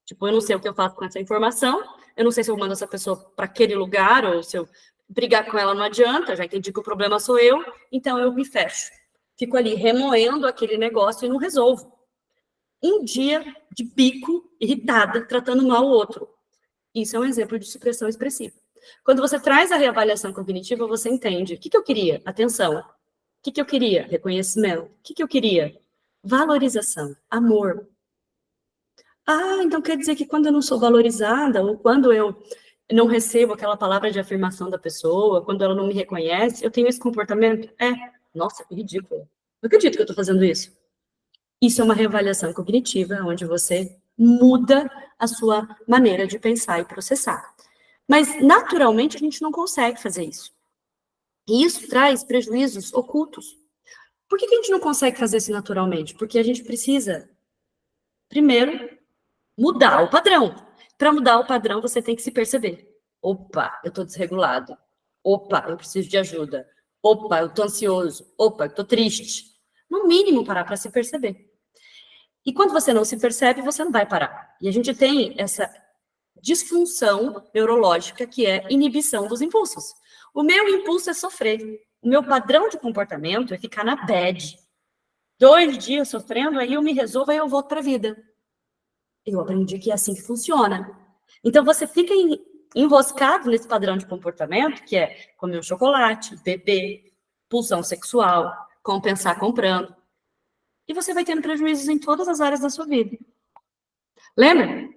Tipo, eu não sei o que eu faço com essa informação, eu não sei se eu mando essa pessoa para aquele lugar, ou se eu brigar com ela não adianta, já entendi que o problema sou eu, então eu me fecho. Fico ali remoendo aquele negócio e não resolvo. Um dia de bico, irritada, tratando mal o outro. Isso é um exemplo de supressão expressiva. Quando você traz a reavaliação cognitiva, você entende. O que eu queria? Atenção. O que eu queria? Reconhecimento. O que eu queria? Valorização, amor. Ah, então quer dizer que quando eu não sou valorizada, ou quando eu não recebo aquela palavra de afirmação da pessoa, quando ela não me reconhece, eu tenho esse comportamento? Nossa, que ridículo. Não acredito que eu estou fazendo isso. Isso é uma reavaliação cognitiva, onde você muda a sua maneira de pensar e processar. Mas, naturalmente, a gente não consegue fazer isso. E isso traz prejuízos ocultos. Por que a gente não consegue fazer isso naturalmente? Porque a gente precisa, primeiro, mudar o padrão. Para mudar o padrão, você tem que se perceber. Opa, eu estou desregulado. Opa, eu preciso de ajuda. Opa, eu estou ansioso. Opa, eu estou triste. No mínimo, parar para se perceber. E quando você não se percebe, você não vai parar. E a gente tem essa disfunção neurológica que é inibição dos impulsos. O meu impulso é sofrer. O meu padrão de comportamento é ficar na bad. 2 dias sofrendo, aí eu me resolvo, aí eu volto para a vida. Eu aprendi que é assim que funciona. Então, você fica enroscado nesse padrão de comportamento, que é comer um chocolate, beber, pulsão sexual, compensar comprando. E você vai tendo prejuízos em todas as áreas da sua vida. Lembra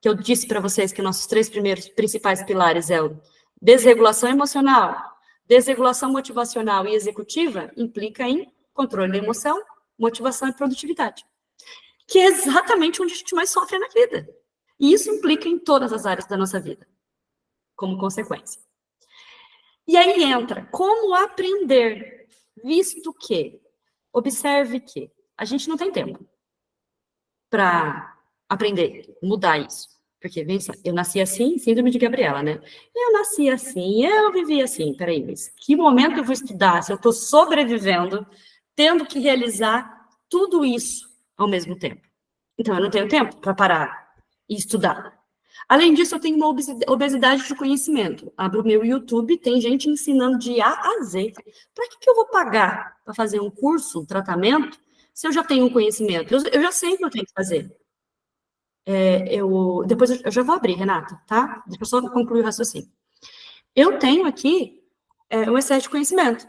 que eu disse para vocês que nossos 3 primeiros principais pilares é o desregulação emocional, desregulação motivacional e executiva, implica em controle da emoção, motivação e produtividade. Que é exatamente onde a gente mais sofre na vida. E isso implica em todas as áreas da nossa vida, como consequência. E aí entra como aprender, visto que, observe que a gente não tem tempo para aprender, mudar isso. Porque, eu nasci assim, síndrome de Gabriela, né? Eu nasci assim, eu vivi assim. Peraí, mas que momento eu vou estudar se eu estou sobrevivendo, tendo que realizar tudo isso ao mesmo tempo? Então, eu não tenho tempo para parar e estudar. Além disso, eu tenho uma obesidade de conhecimento. Abro o meu YouTube, tem gente ensinando de A a Z. Para que eu vou pagar para fazer um curso, um tratamento, se eu já tenho um conhecimento? Eu já sei o que eu tenho que fazer. Depois eu já vou abrir, Renata, tá? Deixa eu só concluir o raciocínio. Eu tenho aqui um excesso de conhecimento.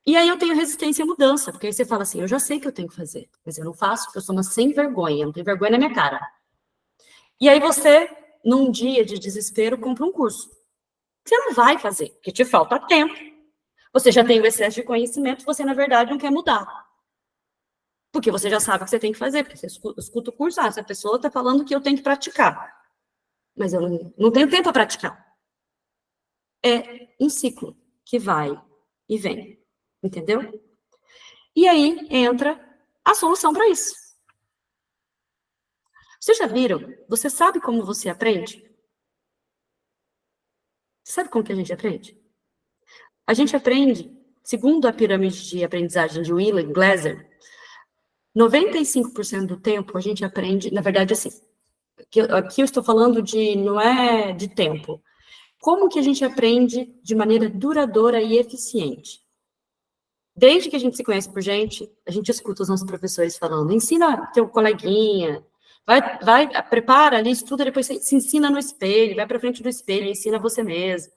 E aí eu tenho resistência à mudança, porque aí você fala assim, eu já sei o que eu tenho que fazer, mas eu não faço, porque eu sou uma sem vergonha, não tenho vergonha na minha cara. E aí você, num dia de desespero, compra um curso. Você não vai fazer, porque te falta tempo. Você já tem o excesso de conhecimento, você, na verdade, não quer mudar. Porque você já sabe o que você tem que fazer, porque você escuta o curso, essa pessoa está falando que eu tenho que praticar. Mas eu não tenho tempo para praticar. É um ciclo que vai e vem. Entendeu? E aí entra a solução para isso. Vocês já viram? Você sabe como você aprende? Sabe como que a gente aprende? A gente aprende, segundo a pirâmide de aprendizagem de Wheeler e Glasser, 95% do tempo a gente aprende, na verdade, assim, aqui eu estou falando não é de tempo. Como que a gente aprende de maneira duradoura e eficiente? Desde que a gente se conhece por gente, a gente escuta os nossos professores falando, ensina teu coleguinha, prepara ali, estuda, depois se ensina no espelho, vai para frente do espelho, ensina você mesmo.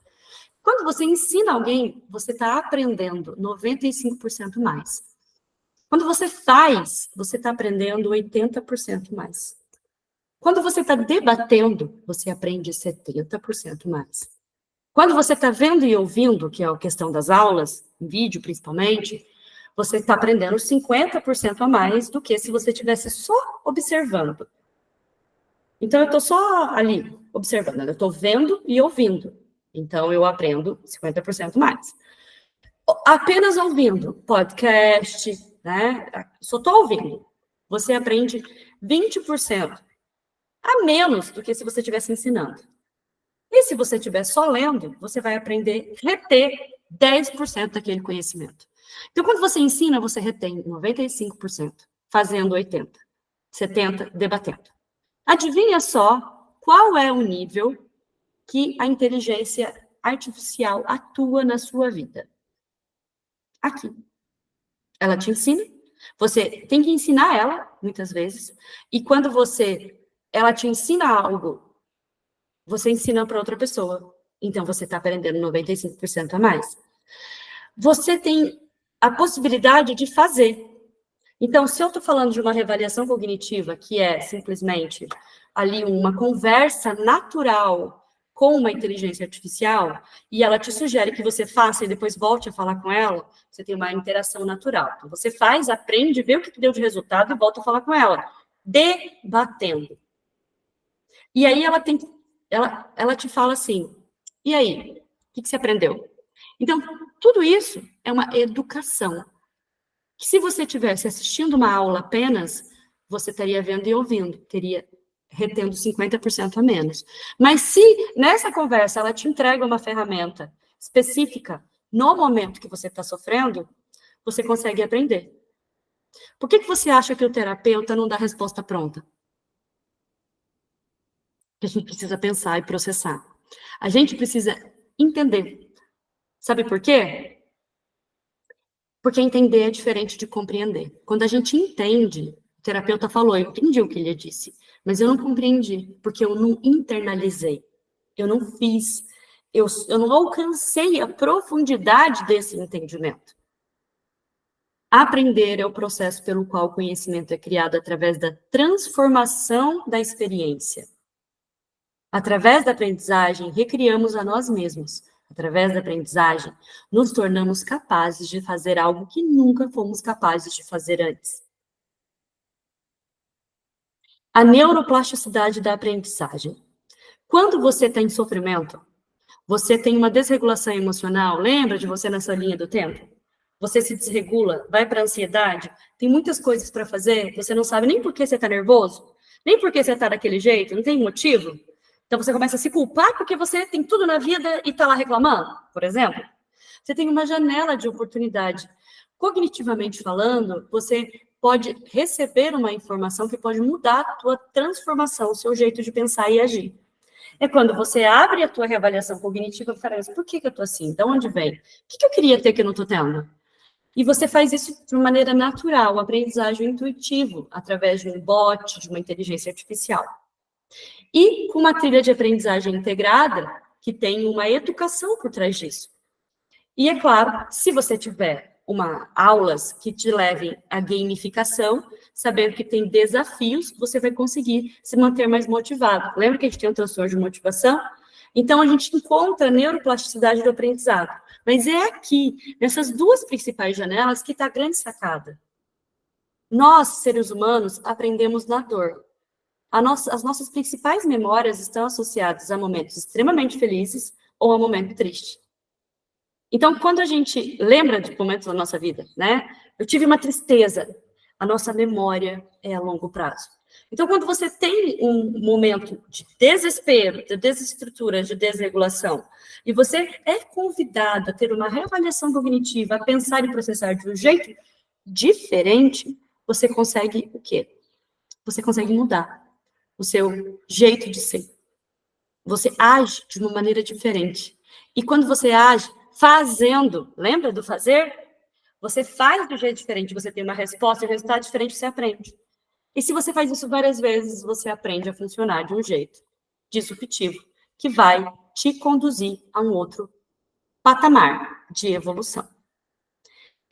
Quando você ensina alguém, você está aprendendo 95% mais. Quando você faz, você está aprendendo 80% mais. Quando você está debatendo, você aprende 70% mais. Quando você está vendo e ouvindo, que é a questão das aulas, em vídeo principalmente, você está aprendendo 50% a mais do que se você estivesse só observando. Então, eu estou só ali, observando, eu estou vendo e ouvindo. Então, eu aprendo 50% mais. Apenas ouvindo podcast, né? Só estou ouvindo. Você aprende 20% a menos do que se você estivesse ensinando. E se você estiver só lendo, você vai aprender, reter 10% daquele conhecimento. Então, quando você ensina, você retém 95%, fazendo 80%, 70% debatendo. Adivinha só qual é o nível que a inteligência artificial atua na sua vida? Aqui. Ela te ensina, você tem que ensinar ela, muitas vezes, e quando ela te ensina algo, você ensina para outra pessoa. Então, você está aprendendo 95% a mais. Você tem a possibilidade de fazer. Então, se eu estou falando de uma reavaliação cognitiva, que é simplesmente ali uma conversa natural com uma inteligência artificial, e ela te sugere que você faça e depois volte a falar com ela, você tem uma interação natural. Então, você faz, aprende, vê o que deu de resultado e volta a falar com ela, debatendo. E aí ela te fala assim, e aí, o que você aprendeu? Então, tudo isso é uma educação. Que se você tivesse assistindo uma aula apenas, você estaria vendo e ouvindo, teria retendo 50% a menos. Mas se nessa conversa ela te entrega uma ferramenta específica no momento que você está sofrendo, você consegue aprender. Por que você acha que o terapeuta não dá resposta pronta? Porque a gente precisa pensar e processar. A gente precisa entender. Sabe por quê? Porque entender é diferente de compreender. Quando a gente entende, o terapeuta falou, eu entendi o que ele disse, mas eu não compreendi, porque eu não internalizei, eu não fiz, eu não alcancei a profundidade desse entendimento. Aprender é o processo pelo qual o conhecimento é criado através da transformação da experiência. Através da aprendizagem, recriamos a nós mesmos. Através da aprendizagem, nos tornamos capazes de fazer algo que nunca fomos capazes de fazer antes. A neuroplasticidade da aprendizagem. Quando você está em sofrimento, você tem uma desregulação emocional, lembra de você nessa linha do tempo? Você se desregula, vai para a ansiedade, tem muitas coisas para fazer, você não sabe nem por que você está nervoso, nem por que você está daquele jeito, não tem motivo. Então você começa a se culpar porque você tem tudo na vida e está lá reclamando, por exemplo. Você tem uma janela de oportunidade. Cognitivamente falando, você pode receber uma informação que pode mudar a tua transformação, o seu jeito de pensar e agir. É quando você abre a tua reavaliação cognitiva e fala, por que eu estou assim? De onde vem? O que eu queria ter que eu não estou tendo? E você faz isso de uma maneira natural, aprendizagem intuitivo, através de um bot, de uma inteligência artificial. E com uma trilha de aprendizagem integrada, que tem uma educação por trás disso. E é claro, se você tiver aulas que te levem à gamificação, sabendo que tem desafios, você vai conseguir se manter mais motivado. Lembra que a gente tem um transtorno de motivação? Então, a gente encontra a neuroplasticidade do aprendizado. Mas é aqui, nessas duas principais janelas, que está a grande sacada. Nós, seres humanos, aprendemos na dor. As nossas principais memórias estão associadas a momentos extremamente felizes ou a momento triste. Então, quando a gente lembra de momentos da nossa vida, né? Eu tive uma tristeza, a nossa memória é a longo prazo. Então, quando você tem um momento de desespero, de desestrutura, de desregulação, e você é convidado a ter uma reavaliação cognitiva, a pensar e processar de um jeito diferente, você consegue o quê? Você consegue mudar o seu jeito de ser. Você age de uma maneira diferente. E quando você age fazendo, lembra do fazer? Você faz do jeito diferente, você tem uma resposta e um resultado diferente, você aprende. E se você faz isso várias vezes, você aprende a funcionar de um jeito disruptivo, que vai te conduzir a um outro patamar de evolução.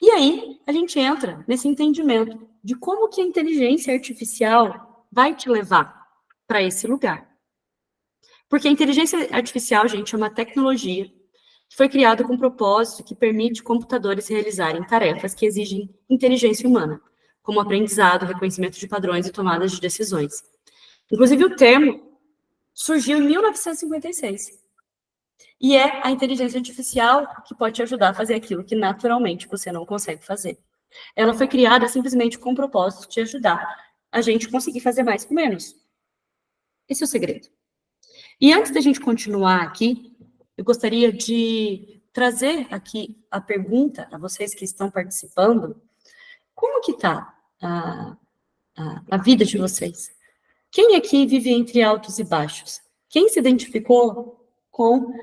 E aí, a gente entra nesse entendimento de como que a inteligência artificial vai te levar para esse lugar. Porque a inteligência artificial, gente, é uma tecnologia que foi criada com um propósito que permite computadores realizarem tarefas que exigem inteligência humana, como aprendizado, reconhecimento de padrões e tomadas de decisões. Inclusive, o termo surgiu em 1956. E é a inteligência artificial que pode te ajudar a fazer aquilo que naturalmente você não consegue fazer. Ela foi criada simplesmente com o propósito de ajudar a gente conseguir fazer mais com menos. Esse é o segredo. E antes da gente continuar aqui, eu gostaria de trazer aqui a pergunta a vocês que estão participando. Como que está a vida de vocês? Quem aqui vive entre altos e baixos? Quem se identificou com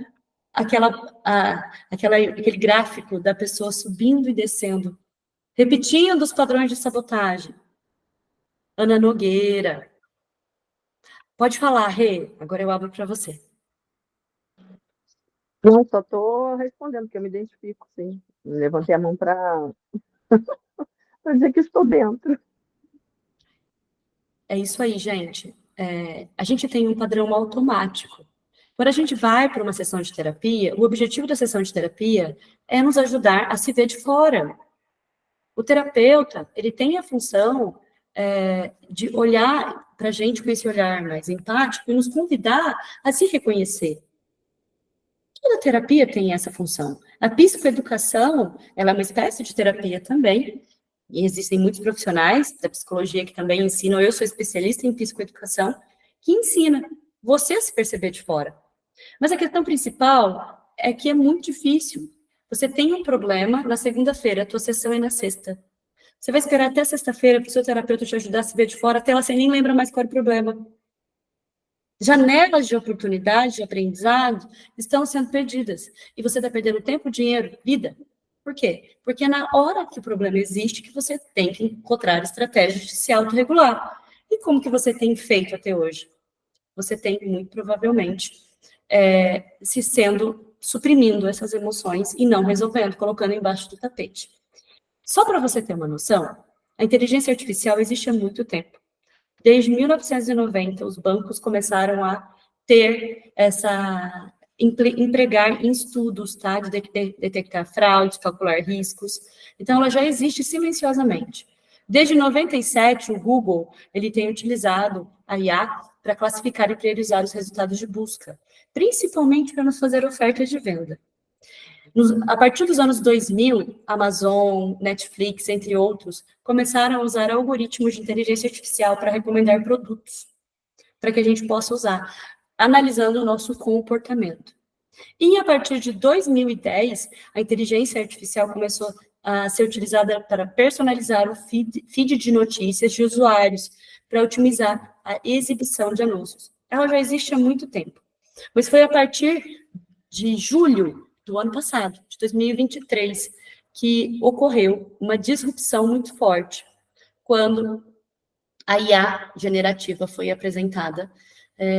aquele gráfico da pessoa subindo e descendo, repetindo os padrões de sabotagem? Ana Nogueira. Pode falar, Rê. Agora eu abro para você. Não, só estou respondendo, porque eu me identifico, sim. Levantei a mão para para dizer que estou dentro. É isso aí, gente. A gente tem um padrão automático. Quando a gente vai para uma sessão de terapia, o objetivo da sessão de terapia é nos ajudar a se ver de fora. O terapeuta, ele tem a função de olhar para a gente com esse olhar mais empático e nos convidar a se reconhecer. Toda terapia tem essa função. A psicoeducação, ela é uma espécie de terapia também, e existem muitos profissionais da psicologia que também ensinam, eu sou especialista em psicoeducação, que ensina você a se perceber de fora. Mas a questão principal é que é muito difícil. Você tem um problema na segunda-feira, a tua sessão é na sexta. Você vai esperar até sexta-feira para o seu terapeuta te ajudar a se ver de fora, até lá você nem lembra mais qual era o problema. Janelas de oportunidade, de aprendizado, estão sendo perdidas. E você está perdendo tempo, dinheiro, vida. Por quê? Porque é na hora que o problema existe que você tem que encontrar estratégias de se autorregular. E como que você tem feito até hoje? Você tem, muito provavelmente, suprimindo essas emoções e não resolvendo, colocando embaixo do tapete. Só para você ter uma noção, a inteligência artificial existe há muito tempo. Desde 1990, os bancos começaram a ter empregar em estudos, tá, de detectar fraudes, calcular riscos. Então, ela já existe silenciosamente. Desde 97, o Google, ele tem utilizado a IA para classificar e priorizar os resultados de busca, principalmente para nos fazer ofertas de venda. A partir dos anos 2000, Amazon, Netflix, entre outros, começaram a usar algoritmos de inteligência artificial para recomendar produtos, para que a gente possa usar, analisando o nosso comportamento. E a partir de 2010, a inteligência artificial começou a ser utilizada para personalizar o feed de notícias de usuários, para otimizar a exibição de anúncios. Ela já existe há muito tempo, mas foi a partir de julho do ano passado, de 2023, que ocorreu uma disrupção muito forte, quando a IA generativa foi apresentada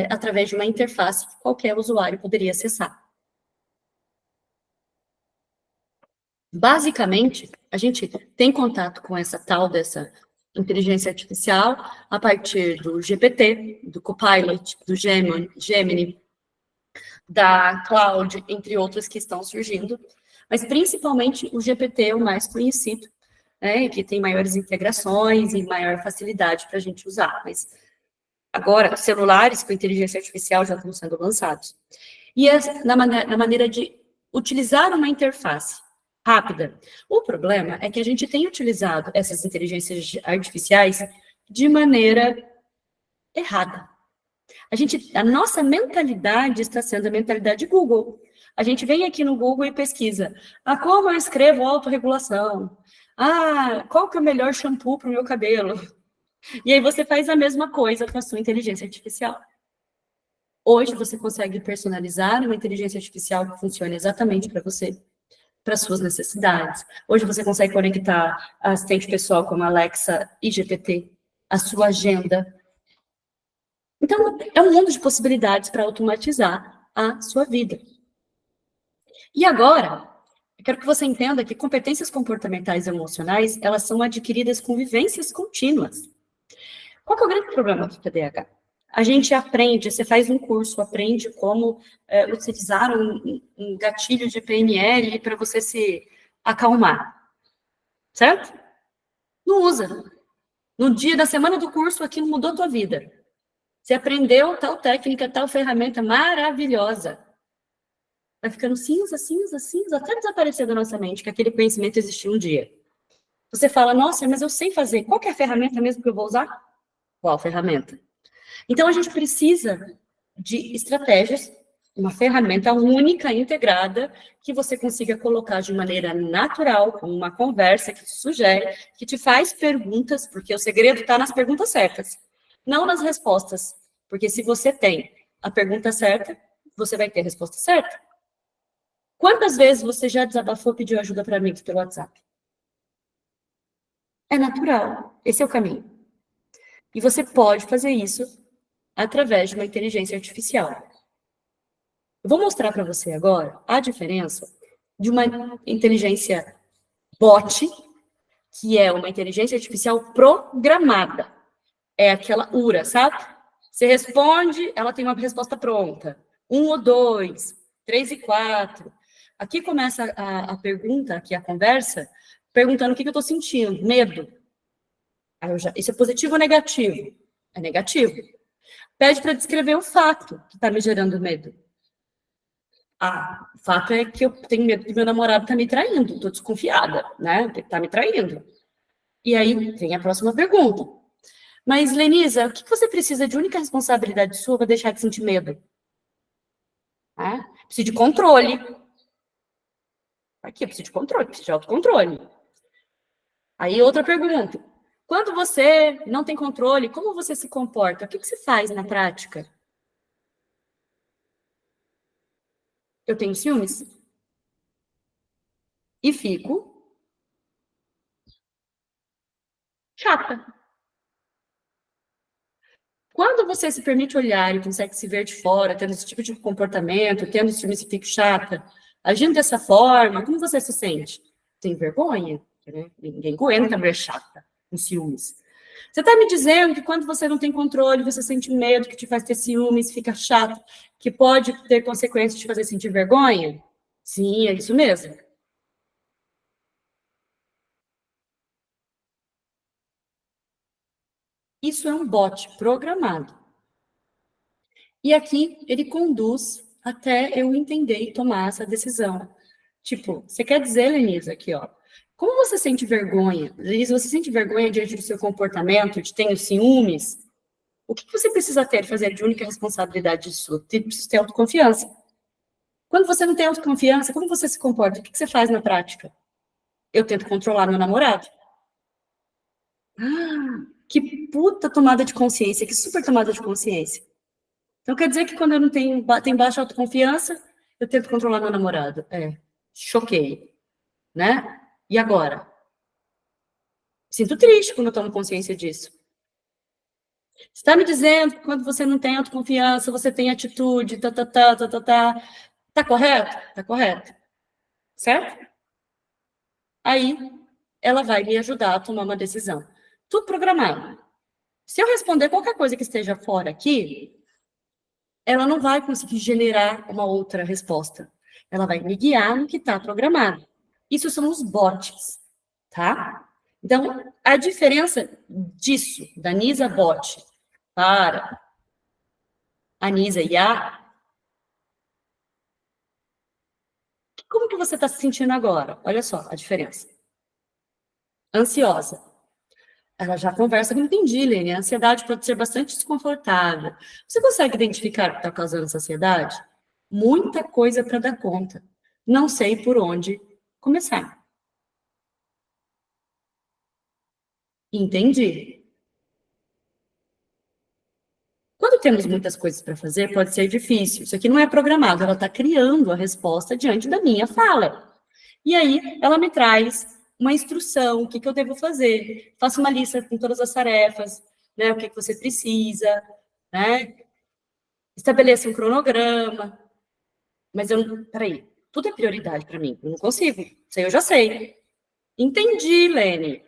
através de uma interface que qualquer usuário poderia acessar. Basicamente, a gente tem contato com essa tal dessa inteligência artificial a partir do GPT, do Copilot, do Gemini, da Cloud, entre outras que estão surgindo, mas principalmente o GPT é o mais conhecido, né, que tem maiores integrações e maior facilidade para a gente usar. Mas agora, celulares com inteligência artificial já estão sendo lançados. E na maneira de utilizar uma interface rápida. O problema é que a gente tem utilizado essas inteligências artificiais de maneira errada. A nossa mentalidade está sendo a mentalidade Google. A gente vem aqui no Google e pesquisa. Como eu escrevo autorregulação? Qual que é o melhor shampoo para o meu cabelo? E aí você faz a mesma coisa com a sua inteligência artificial. Hoje você consegue personalizar uma inteligência artificial que funcione exatamente para você, para suas necessidades. Hoje você consegue conectar a assistente pessoal como Alexa e GPT, a sua agenda. Então, é um mundo de possibilidades para automatizar a sua vida. E agora, eu quero que você entenda que competências comportamentais e emocionais, elas são adquiridas com vivências contínuas. Qual que é o grande problema do TDAH? A gente aprende, você faz um curso, aprende como utilizar um gatilho de PNL para você se acalmar. Certo? Não usa. No dia da semana do curso, aquilo mudou a tua vida. Você aprendeu tal técnica, tal ferramenta maravilhosa. Vai ficando cinza, cinza, cinza, até desaparecer da nossa mente que aquele conhecimento existiu um dia. Você fala, nossa, mas eu sei fazer. Qual que é a ferramenta mesmo que eu vou usar? Qual ferramenta? Então, a gente precisa de estratégias, uma ferramenta única, integrada, que você consiga colocar de maneira natural, com uma conversa que te sugere, que te faz perguntas, porque o segredo está nas perguntas certas, não nas respostas. Porque se você tem a pergunta certa, você vai ter a resposta certa. Quantas vezes você já desabafou e pediu ajuda para amigos pelo WhatsApp? É natural. Esse é o caminho. E você pode fazer isso através de uma inteligência artificial. Eu vou mostrar para você agora a diferença de uma inteligência bot que é uma inteligência artificial programada. É aquela URA, sabe? Você responde, ela tem uma resposta pronta. 1 ou 2, 3 e 4. Aqui começa a pergunta, aqui a conversa, perguntando o que eu estou sentindo. Medo. Isso é positivo ou negativo? É negativo. Pede para descrever o fato que está me gerando medo. O fato é que eu tenho medo que meu namorado está me traindo. Estou desconfiada, né? Está me traindo. E aí vem a próxima pergunta. Mas, Lenisa, o que você precisa de única responsabilidade sua para deixar de sentir medo? Preciso de controle. Aqui, eu preciso de controle, preciso de autocontrole. Aí, outra pergunta. Quando você não tem controle, como você se comporta? O que você faz na prática? Eu tenho ciúmes? E fico chata. Quando você se permite olhar e consegue se ver de fora, tendo esse tipo de comportamento, tendo ciúmes e fica chata, agindo dessa forma, como você se sente? Tem vergonha? Né? Ninguém aguenta mulher chata, com ciúmes. Você está me dizendo que quando você não tem controle, você sente medo, que te faz ter ciúmes, fica chato, que pode ter consequências de te fazer sentir vergonha? Sim, é isso mesmo. Isso é um bot programado. E aqui ele conduz até eu entender e tomar essa decisão. Tipo, você quer dizer, Lenisa, aqui, ó, como você sente vergonha? Lenisa, você sente vergonha diante do seu comportamento, de ter ciúmes? O que você precisa ter, fazer de única responsabilidade sua? Você precisa ter autoconfiança. Quando você não tem autoconfiança, como você se comporta? O que você faz na prática? Eu tento controlar meu namorado. Que puta tomada de consciência, que super tomada de consciência. Então quer dizer que quando eu não tenho baixa autoconfiança, eu tento controlar meu namorado. Choquei, né? E agora? Sinto triste quando eu tomo consciência disso. Você está me dizendo que quando você não tem autoconfiança, você tem atitude, tá correto? Tá correto. Certo? Aí, ela vai me ajudar a tomar uma decisão. Tudo programado. Se eu responder qualquer coisa que esteja fora aqui, ela não vai conseguir generar uma outra resposta. Ela vai me guiar no que está programado. Isso são os bots, tá? Então, a diferença disso, da NISA bot para a NISA IA, como que você está se sentindo agora? Olha só a diferença. Ansiosa. Ela já conversa, não entendi, Lene. A ansiedade pode ser bastante desconfortável. Você consegue identificar o que está causando essa ansiedade? Muita coisa para dar conta. Não sei por onde começar. Entendi. Quando temos muitas coisas para fazer, pode ser difícil. Isso aqui não é programado, ela está criando a resposta diante da minha fala. E aí, ela me traz uma instrução, o que eu devo fazer. Faça uma lista com todas as tarefas, né? O que você precisa, né? Estabeleça um cronograma. Mas eu não. Peraí, tudo é prioridade para mim. Eu não consigo. Isso aí eu já sei. Entendi, Lene.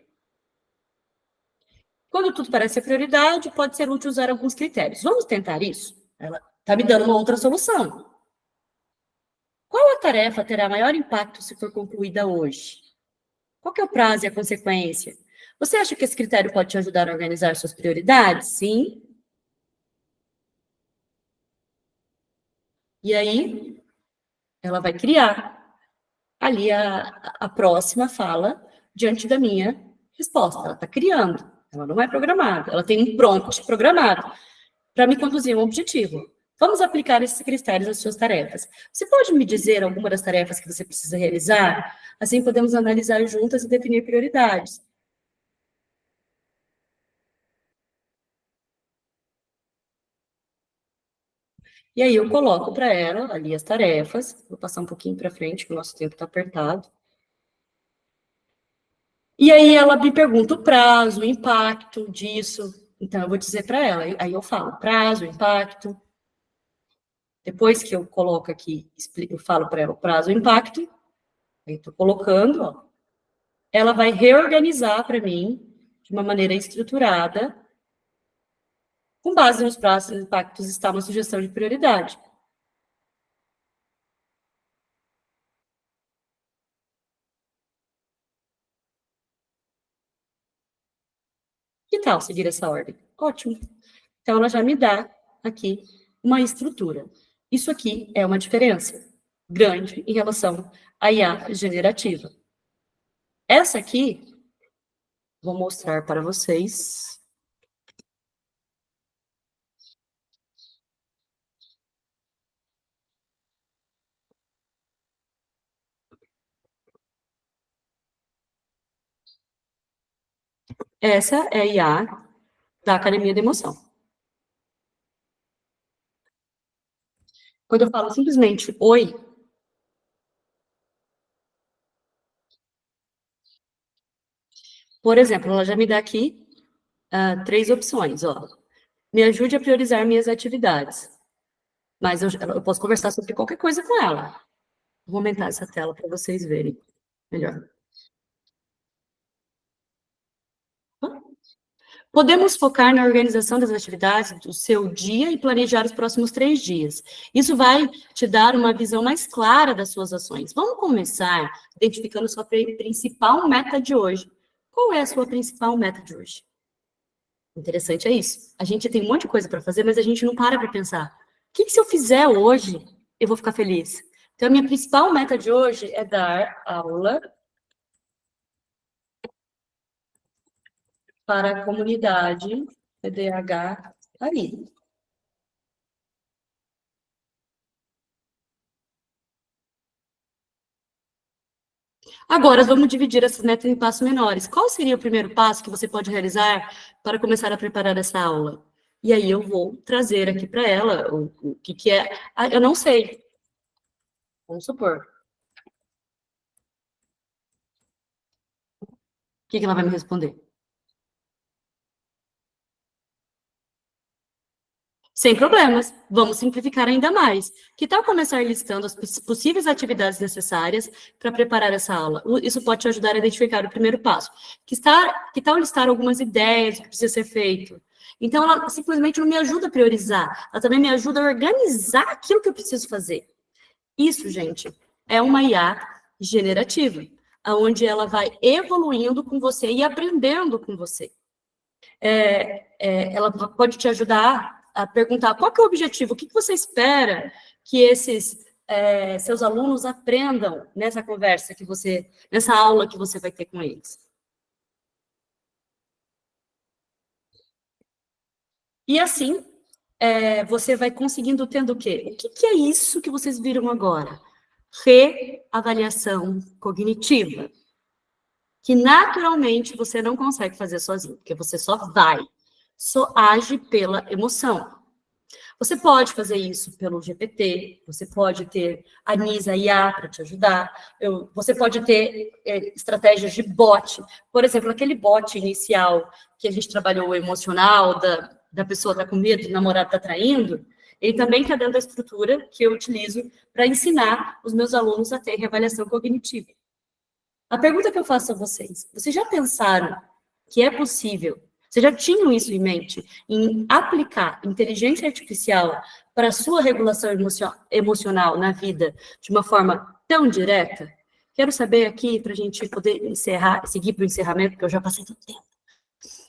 Quando tudo parece ser prioridade, pode ser útil usar alguns critérios. Vamos tentar isso? Ela está me dando uma outra solução. Qual a tarefa terá maior impacto se for concluída hoje? Qual que é o prazo e a consequência? Você acha que esse critério pode te ajudar a organizar suas prioridades? Sim. E aí, ela vai criar ali a próxima fala diante da minha resposta. Ela está criando, ela não é programada, ela tem um prompt programado para me conduzir a um objetivo. Vamos aplicar esses critérios às suas tarefas. Você pode me dizer alguma das tarefas que você precisa realizar? Assim podemos analisar juntas e definir prioridades. E aí eu coloco para ela ali as tarefas. Vou passar um pouquinho para frente, que o nosso tempo está apertado. E aí ela me pergunta o prazo, o impacto disso. Então eu vou dizer para ela, aí eu falo prazo, impacto. Depois que eu coloco aqui, eu falo para ela o prazo, o impacto. Aí estou colocando, ó. ela vai reorganizar para mim, de uma maneira estruturada, com base nos próximos impactos, está uma sugestão de prioridade. Que tal seguir essa ordem? Ótimo. Então, ela já me dá aqui uma estrutura. Isso aqui é uma diferença grande em relação à IA generativa. Essa aqui, vou mostrar para vocês. Essa é a IA da Academia da Emoção. Quando eu falo simplesmente oi, por exemplo, ela já me dá aqui 3 opções, ó. Me ajude a priorizar minhas atividades. Mas eu posso conversar sobre qualquer coisa com ela. Vou aumentar essa tela para vocês verem melhor. Podemos focar na organização das atividades do seu dia e planejar os próximos 3 dias. Isso vai te dar uma visão mais clara das suas ações. Vamos começar identificando sua principal meta de hoje. Qual é a sua principal meta de hoje? Interessante é isso. A gente tem um monte de coisa para fazer, mas a gente não para pensar. O que se eu fizer hoje, eu vou ficar feliz? Então, a minha principal meta de hoje é dar aula para a comunidade TDAH aí. Agora, vamos dividir essas metas em passos menores. Qual seria o primeiro passo que você pode realizar para começar a preparar essa aula? E aí eu vou trazer aqui para ela o que é. Ah, eu não sei. Vamos supor. O que ela vai me responder? Sem problemas, vamos simplificar ainda mais. Que tal começar listando as possíveis atividades necessárias para preparar essa aula? Isso pode te ajudar a identificar o primeiro passo. Que tal listar algumas ideias do que precisa ser feito? Então, ela simplesmente não me ajuda a priorizar, ela também me ajuda a organizar aquilo que eu preciso fazer. Isso, gente, é uma IA generativa, onde ela vai evoluindo com você e aprendendo com você. Ela pode te ajudar a perguntar qual que é o objetivo, o que você espera que esses seus alunos aprendam nessa conversa nessa aula que você vai ter com eles. E assim, você vai conseguindo tendo o quê? O que é isso que vocês viram agora? Reavaliação cognitiva. Que naturalmente você não consegue fazer sozinho, porque você só age pela emoção. Você pode fazer isso pelo GPT, você pode ter a Nisa IA para te ajudar, você pode ter estratégias de bot. Por exemplo, aquele bot inicial que a gente trabalhou, o emocional, da pessoa estar com medo, do namorado estar traindo, ele também está dentro da estrutura que eu utilizo para ensinar os meus alunos a ter reavaliação cognitiva. A pergunta que eu faço a vocês já pensaram que é possível, vocês já tinham isso em mente, em aplicar inteligência artificial para a sua regulação emocional na vida de uma forma tão direta? Quero saber aqui, para a gente poder seguir para o encerramento, porque eu já passei do tempo.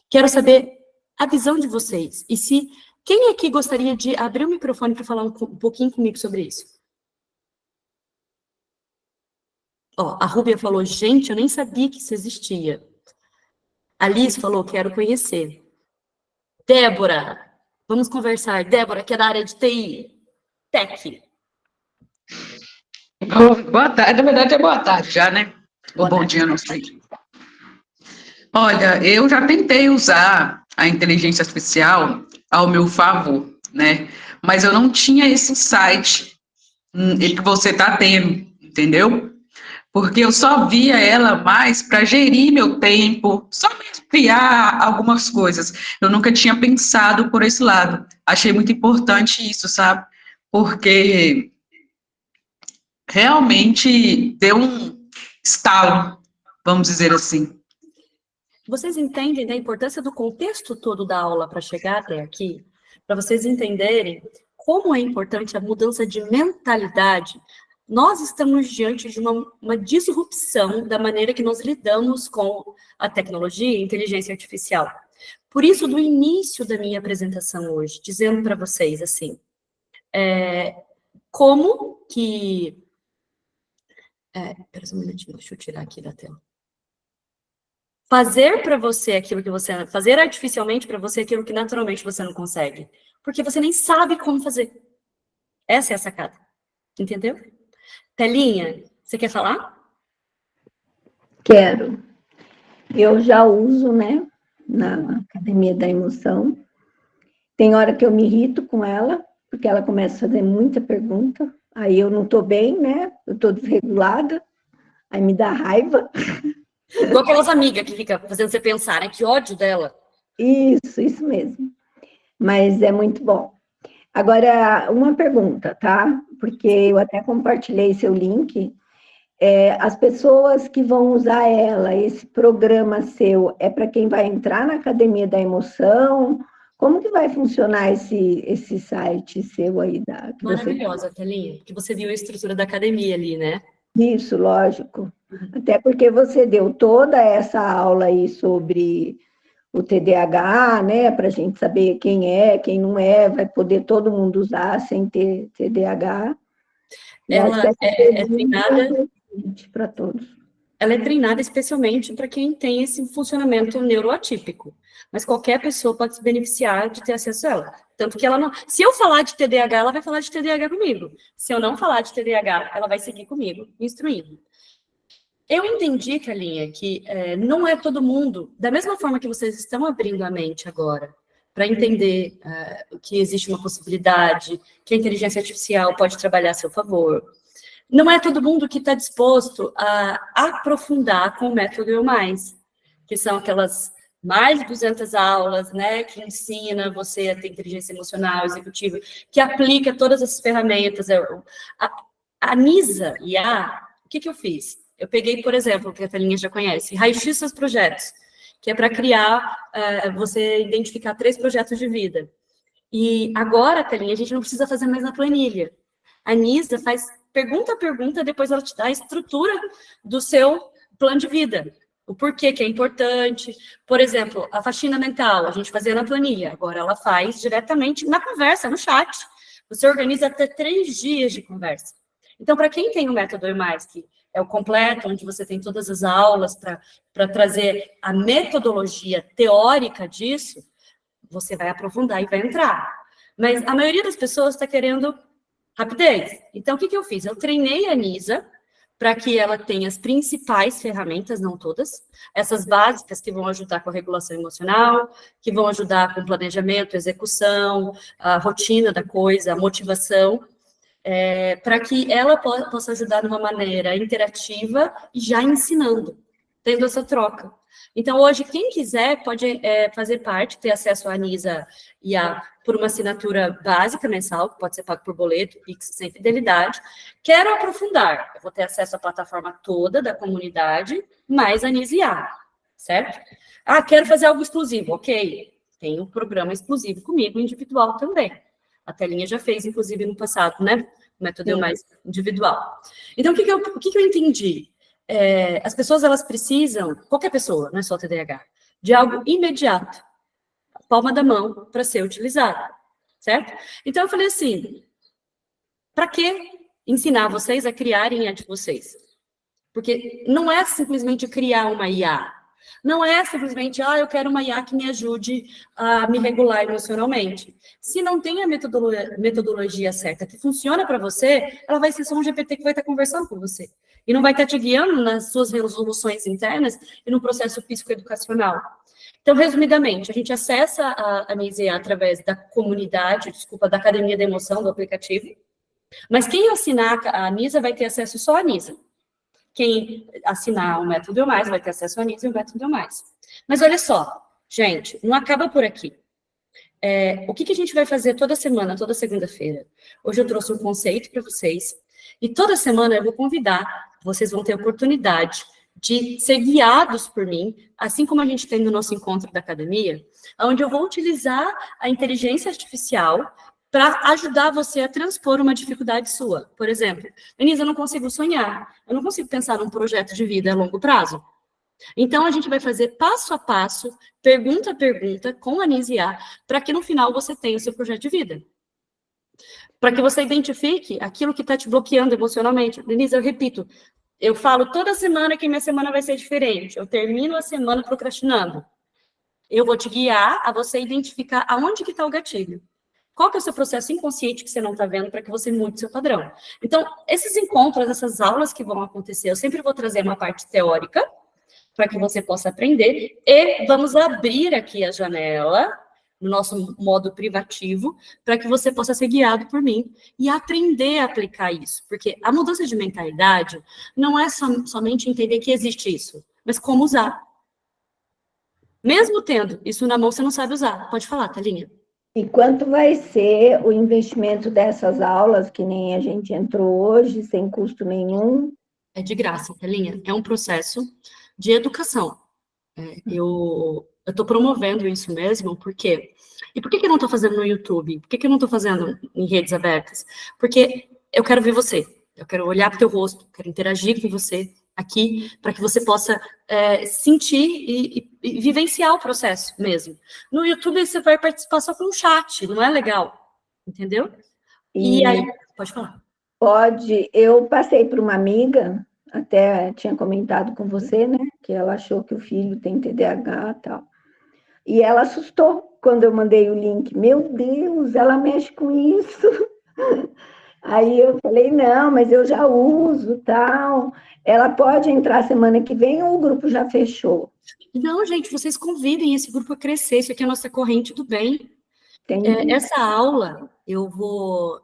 Quero saber a visão de vocês. E quem aqui gostaria de abrir o microfone para falar um pouquinho comigo sobre isso? Ó, a Rúbia falou, gente, eu nem sabia que isso existia. A Liz falou, quero conhecer. Débora, vamos conversar. Débora, que é da área de TI, Tech. Boa tarde, na verdade é boa tarde já, né? Ou bom dia, não sei. Olha, eu já tentei usar a inteligência artificial ao meu favor, né? Mas eu não tinha esse insight que você está tendo, entendeu? Porque eu só via ela mais para gerir meu tempo, só mesmo criar algumas coisas. Eu nunca tinha pensado por esse lado. Achei muito importante isso, sabe? Porque realmente deu um estalo, vamos dizer assim. Vocês entendem da importância do contexto todo da aula para chegar até aqui? Para vocês entenderem como é importante a mudança de mentalidade. Nós estamos diante de uma disrupção da maneira que nós lidamos com a tecnologia e a inteligência artificial. Por isso, do início da minha apresentação hoje, dizendo para vocês assim, como que... Espera só um minutinho, deixa eu tirar aqui da tela. Fazer para você aquilo que você... Fazer artificialmente para você aquilo que naturalmente você não consegue. Porque você nem sabe como fazer. Essa é a sacada. Entendeu? Telinha, você quer falar? Quero. Eu já uso, né, na Academia da Emoção. Tem hora que eu me irrito com ela, porque ela começa a fazer muita pergunta. Aí eu não estou bem, né? Eu estou desregulada. Aí me dá raiva. Igual aquelas amigas que ficam fazendo você pensar, né? Que ódio dela. Isso mesmo. Mas é muito bom. Agora, uma pergunta, tá? Porque eu até compartilhei seu link. As pessoas que vão usar esse programa seu, é para quem vai entrar na Academia da Emoção? Como que vai funcionar esse site seu aí? Maravilhosa, Telinha, que você viu a estrutura da academia ali, né? Isso, lógico. Até porque você deu toda essa aula aí sobre o TDAH, né? Para a gente saber quem é, quem não é, vai poder todo mundo usar sem ter TDAH. Ela é treinada para todos. Ela é treinada especialmente para quem tem esse funcionamento neuroatípico. Mas qualquer pessoa pode se beneficiar de ter acesso a ela. Tanto que ela não... Se eu falar de TDAH, ela vai falar de TDAH comigo. Se eu não falar de TDAH, ela vai seguir comigo, me instruindo. Eu entendi, Telinha, que não é todo mundo... Da mesma forma que vocês estão abrindo a mente agora para entender que existe uma possibilidade, que a inteligência artificial pode trabalhar a seu favor, não é todo mundo que está disposto a aprofundar com o método Eu Mais, que são aquelas mais de 200 aulas, né, que ensina você a ter inteligência emocional, executiva, que aplica todas essas ferramentas. A NISA, o que eu fiz? Eu peguei, por exemplo, que a Telinha já conhece, Raio-X Seus Projetos, que é para criar, você identificar 3 projetos de vida. E agora, Telinha, a gente não precisa fazer mais na planilha. A NISA faz pergunta a pergunta, depois ela te dá a estrutura do seu plano de vida. O porquê que é importante. Por exemplo, a faxina mental, a gente fazia na planilha. Agora ela faz diretamente na conversa, no chat. Você organiza até 3 dias de conversa. Então, para quem tem o método Eu Mais, que é o completo, onde você tem todas as aulas para trazer a metodologia teórica disso, você vai aprofundar e vai entrar. Mas a maioria das pessoas está querendo rapidez. Então, o que eu fiz? Eu treinei a NISA para que ela tenha as principais ferramentas, não todas, essas básicas que vão ajudar com a regulação emocional, que vão ajudar com o planejamento, execução, a rotina da coisa, a motivação, para que ela possa ajudar de uma maneira interativa e já ensinando, tendo essa troca. Então, hoje, quem quiser pode fazer parte, ter acesso à NISA por uma assinatura básica mensal, que pode ser pago por boleto, Pix sem fidelidade. Quero aprofundar, eu vou ter acesso à plataforma toda da comunidade, mais a NISA, certo? Quero fazer algo exclusivo, ok. Tem um programa exclusivo comigo, individual também. A Telinha já fez, inclusive, no passado, né? O método Eu Mais individual. Então, o que eu entendi? As pessoas, elas precisam, qualquer pessoa, não é só TDAH, de algo imediato, palma da mão, para ser utilizado, certo? Então, eu falei assim, para que ensinar vocês a criarem a de vocês? Porque não é simplesmente criar uma IA, não é simplesmente, eu quero uma IA que me ajude a me regular emocionalmente. Se não tem a metodologia certa que funciona para você, ela vai ser só um GPT que vai estar conversando com você. E não vai estar te guiando nas suas resoluções internas e no processo psicoeducacional. Então, resumidamente, a gente acessa a NISA através da comunidade, da Academia da Emoção, do aplicativo, mas quem assinar a NISA vai ter acesso só à NISA. Quem assinar o método Eu Mais vai ter acesso à NISA e o método Eu Mais. Mas olha só, gente, não acaba por aqui. O que a gente vai fazer toda semana, toda segunda-feira? Hoje eu trouxe um conceito para vocês, e toda semana eu vou convidar, vocês vão ter a oportunidade de ser guiados por mim, assim como a gente tem no nosso encontro da academia, onde eu vou utilizar a inteligência artificial para ajudar você a transpor uma dificuldade sua. Por exemplo, Denise, eu não consigo sonhar, eu não consigo pensar num projeto de vida a longo prazo. Então, a gente vai fazer passo a passo, pergunta a pergunta, com a NISIA, para que no final você tenha o seu projeto de vida. Para que você identifique aquilo que está te bloqueando emocionalmente. Denise, eu repito, eu falo toda semana que minha semana vai ser diferente. Eu termino a semana procrastinando. Eu vou te guiar a você identificar aonde que está o gatilho. Qual que é o seu processo inconsciente que você não está vendo para que você mude seu padrão. Então, esses encontros, essas aulas que vão acontecer, eu sempre vou trazer uma parte teórica, para que você possa aprender, e vamos abrir aqui a janela, no nosso modo privativo, para que você possa ser guiado por mim e aprender a aplicar isso, porque a mudança de mentalidade não é somente entender que existe isso, mas como usar. Mesmo tendo isso na mão, você não sabe usar. Pode falar, Thalinha. E quanto vai ser o investimento dessas aulas, que nem a gente entrou hoje, sem custo nenhum? É de graça, Thalinha. É um processo de educação. Eu estou promovendo isso mesmo, por quê? E por que eu não estou fazendo no YouTube? Por que eu não estou fazendo em redes abertas? Porque eu quero ver você, eu quero olhar para o teu rosto, quero interagir com você aqui, para que você possa sentir e vivenciar o processo mesmo. No YouTube você vai participar só com um chat, não é legal, entendeu? E aí, pode falar. Pode, eu passei por uma amiga, até tinha comentado com você, né, que ela achou que o filho tem TDAH e tal. E ela assustou quando eu mandei o link. Meu Deus, ela mexe com isso. Aí eu falei, não, mas eu já uso, tal. Ela pode entrar semana que vem ou o grupo já fechou? Não, gente, vocês convidem esse grupo a crescer. Isso aqui é a nossa corrente do bem. Essa aula, eu vou...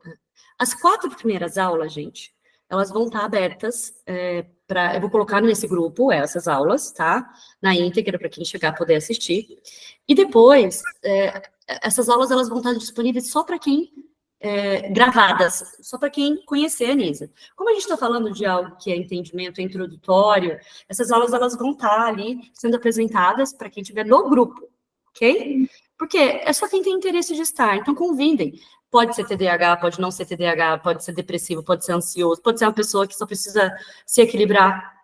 As 4 primeiras aulas, gente, elas vão estar abertas eu vou colocar nesse grupo essas aulas, tá? Na íntegra, para quem chegar poder assistir. E depois, essas aulas elas vão estar disponíveis só para quem... gravadas, só para quem conhecer a Nisa. Como a gente está falando de algo que é entendimento introdutório, essas aulas elas vão estar ali sendo apresentadas para quem estiver no grupo, ok? Porque é só quem tem interesse de estar, então convidem. Pode ser TDAH, pode não ser TDAH, pode ser depressivo, pode ser ansioso, pode ser uma pessoa que só precisa se equilibrar.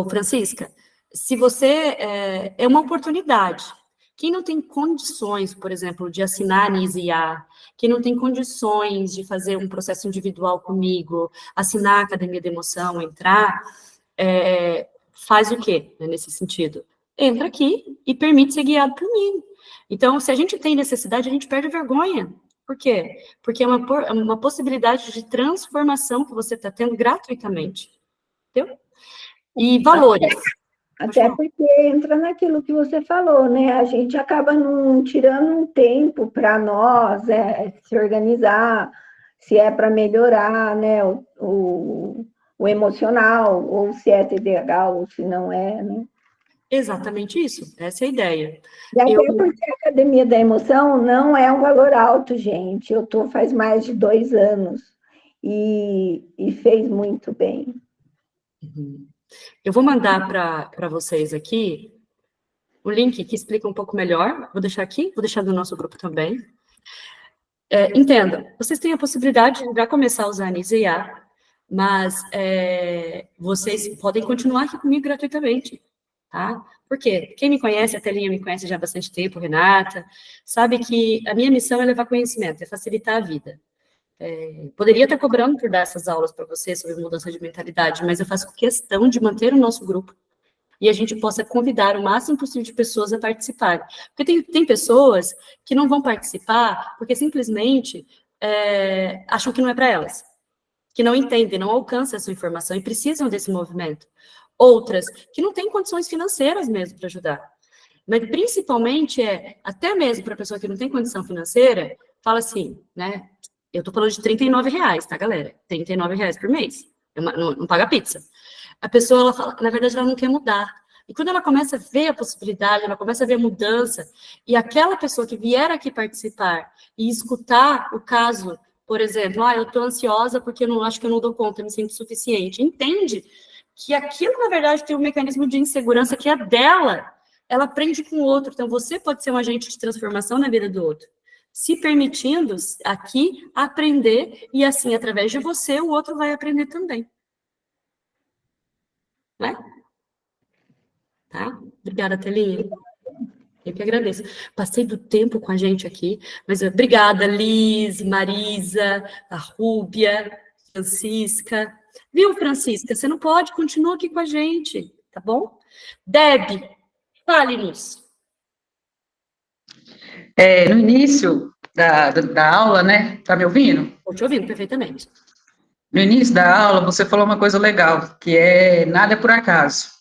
Francisca, se você... é uma oportunidade. Quem não tem condições, por exemplo, de assinar a NISIA, quem não tem condições de fazer um processo individual comigo, assinar a Academia da Emoção, entrar, faz o quê, né, nesse sentido? Entra aqui e permite ser guiado por mim. Então, se a gente tem necessidade, a gente perde a vergonha. Por quê? Porque é uma possibilidade de transformação que você está tendo gratuitamente. Entendeu? E valores. Até porque entra naquilo que você falou, né? A gente acaba não tirando um tempo para nós se organizar, se é para melhorar, né, o emocional, ou se é TDAH, ou se não é, né? Exatamente isso, essa é a ideia. E até porque a Academia da Emoção não é um valor alto, gente. Eu estou faz mais de 2 anos e fez muito bem. Eu vou mandar para vocês aqui o link que explica um pouco melhor. Vou deixar aqui, vou deixar no nosso grupo também. Entendam, vocês têm a possibilidade de já começar a usar a NISIA, mas vocês podem continuar aqui comigo gratuitamente, tá? Por quê? Quem me conhece, a Telinha me conhece já há bastante tempo, Renata, sabe que a minha missão é levar conhecimento, é facilitar a vida. Poderia estar cobrando por dar essas aulas para você sobre mudança de mentalidade, mas eu faço questão de manter o nosso grupo e a gente possa convidar o máximo possível de pessoas a participarem. Porque tem pessoas que não vão participar porque simplesmente acham que não é para elas, que não entendem, não alcançam essa informação e precisam desse movimento. Outras que não têm condições financeiras mesmo para ajudar. Mas principalmente até mesmo para a pessoa que não tem condição financeira, fala assim, né? Eu tô falando de R$39, tá, galera? R$39 por mês. Não paga pizza. A pessoa, ela fala, na verdade, ela não quer mudar. E quando ela começa a ver a possibilidade, ela começa a ver a mudança, e aquela pessoa que vier aqui participar e escutar o caso, por exemplo, eu tô ansiosa porque eu não acho que eu não dou conta, eu me sinto suficiente. Entende que aquilo, na verdade, tem um mecanismo de insegurança que é dela, ela aprende com o outro. Então, você pode ser um agente de transformação na vida do outro, se permitindo aqui aprender, e assim, através de você, o outro vai aprender também. Né? Tá? Obrigada, Telinha. Eu que agradeço. Passei do tempo com a gente aqui, mas obrigada, Liz, Marisa, a Rúbia, Francisca. Viu, Francisca? Você não pode, continua aqui com a gente, tá bom? Deb, fale-nos. No início da aula, né? Tá me ouvindo? Estou te ouvindo perfeitamente. No início da aula, você falou uma coisa legal, que é nada é por acaso.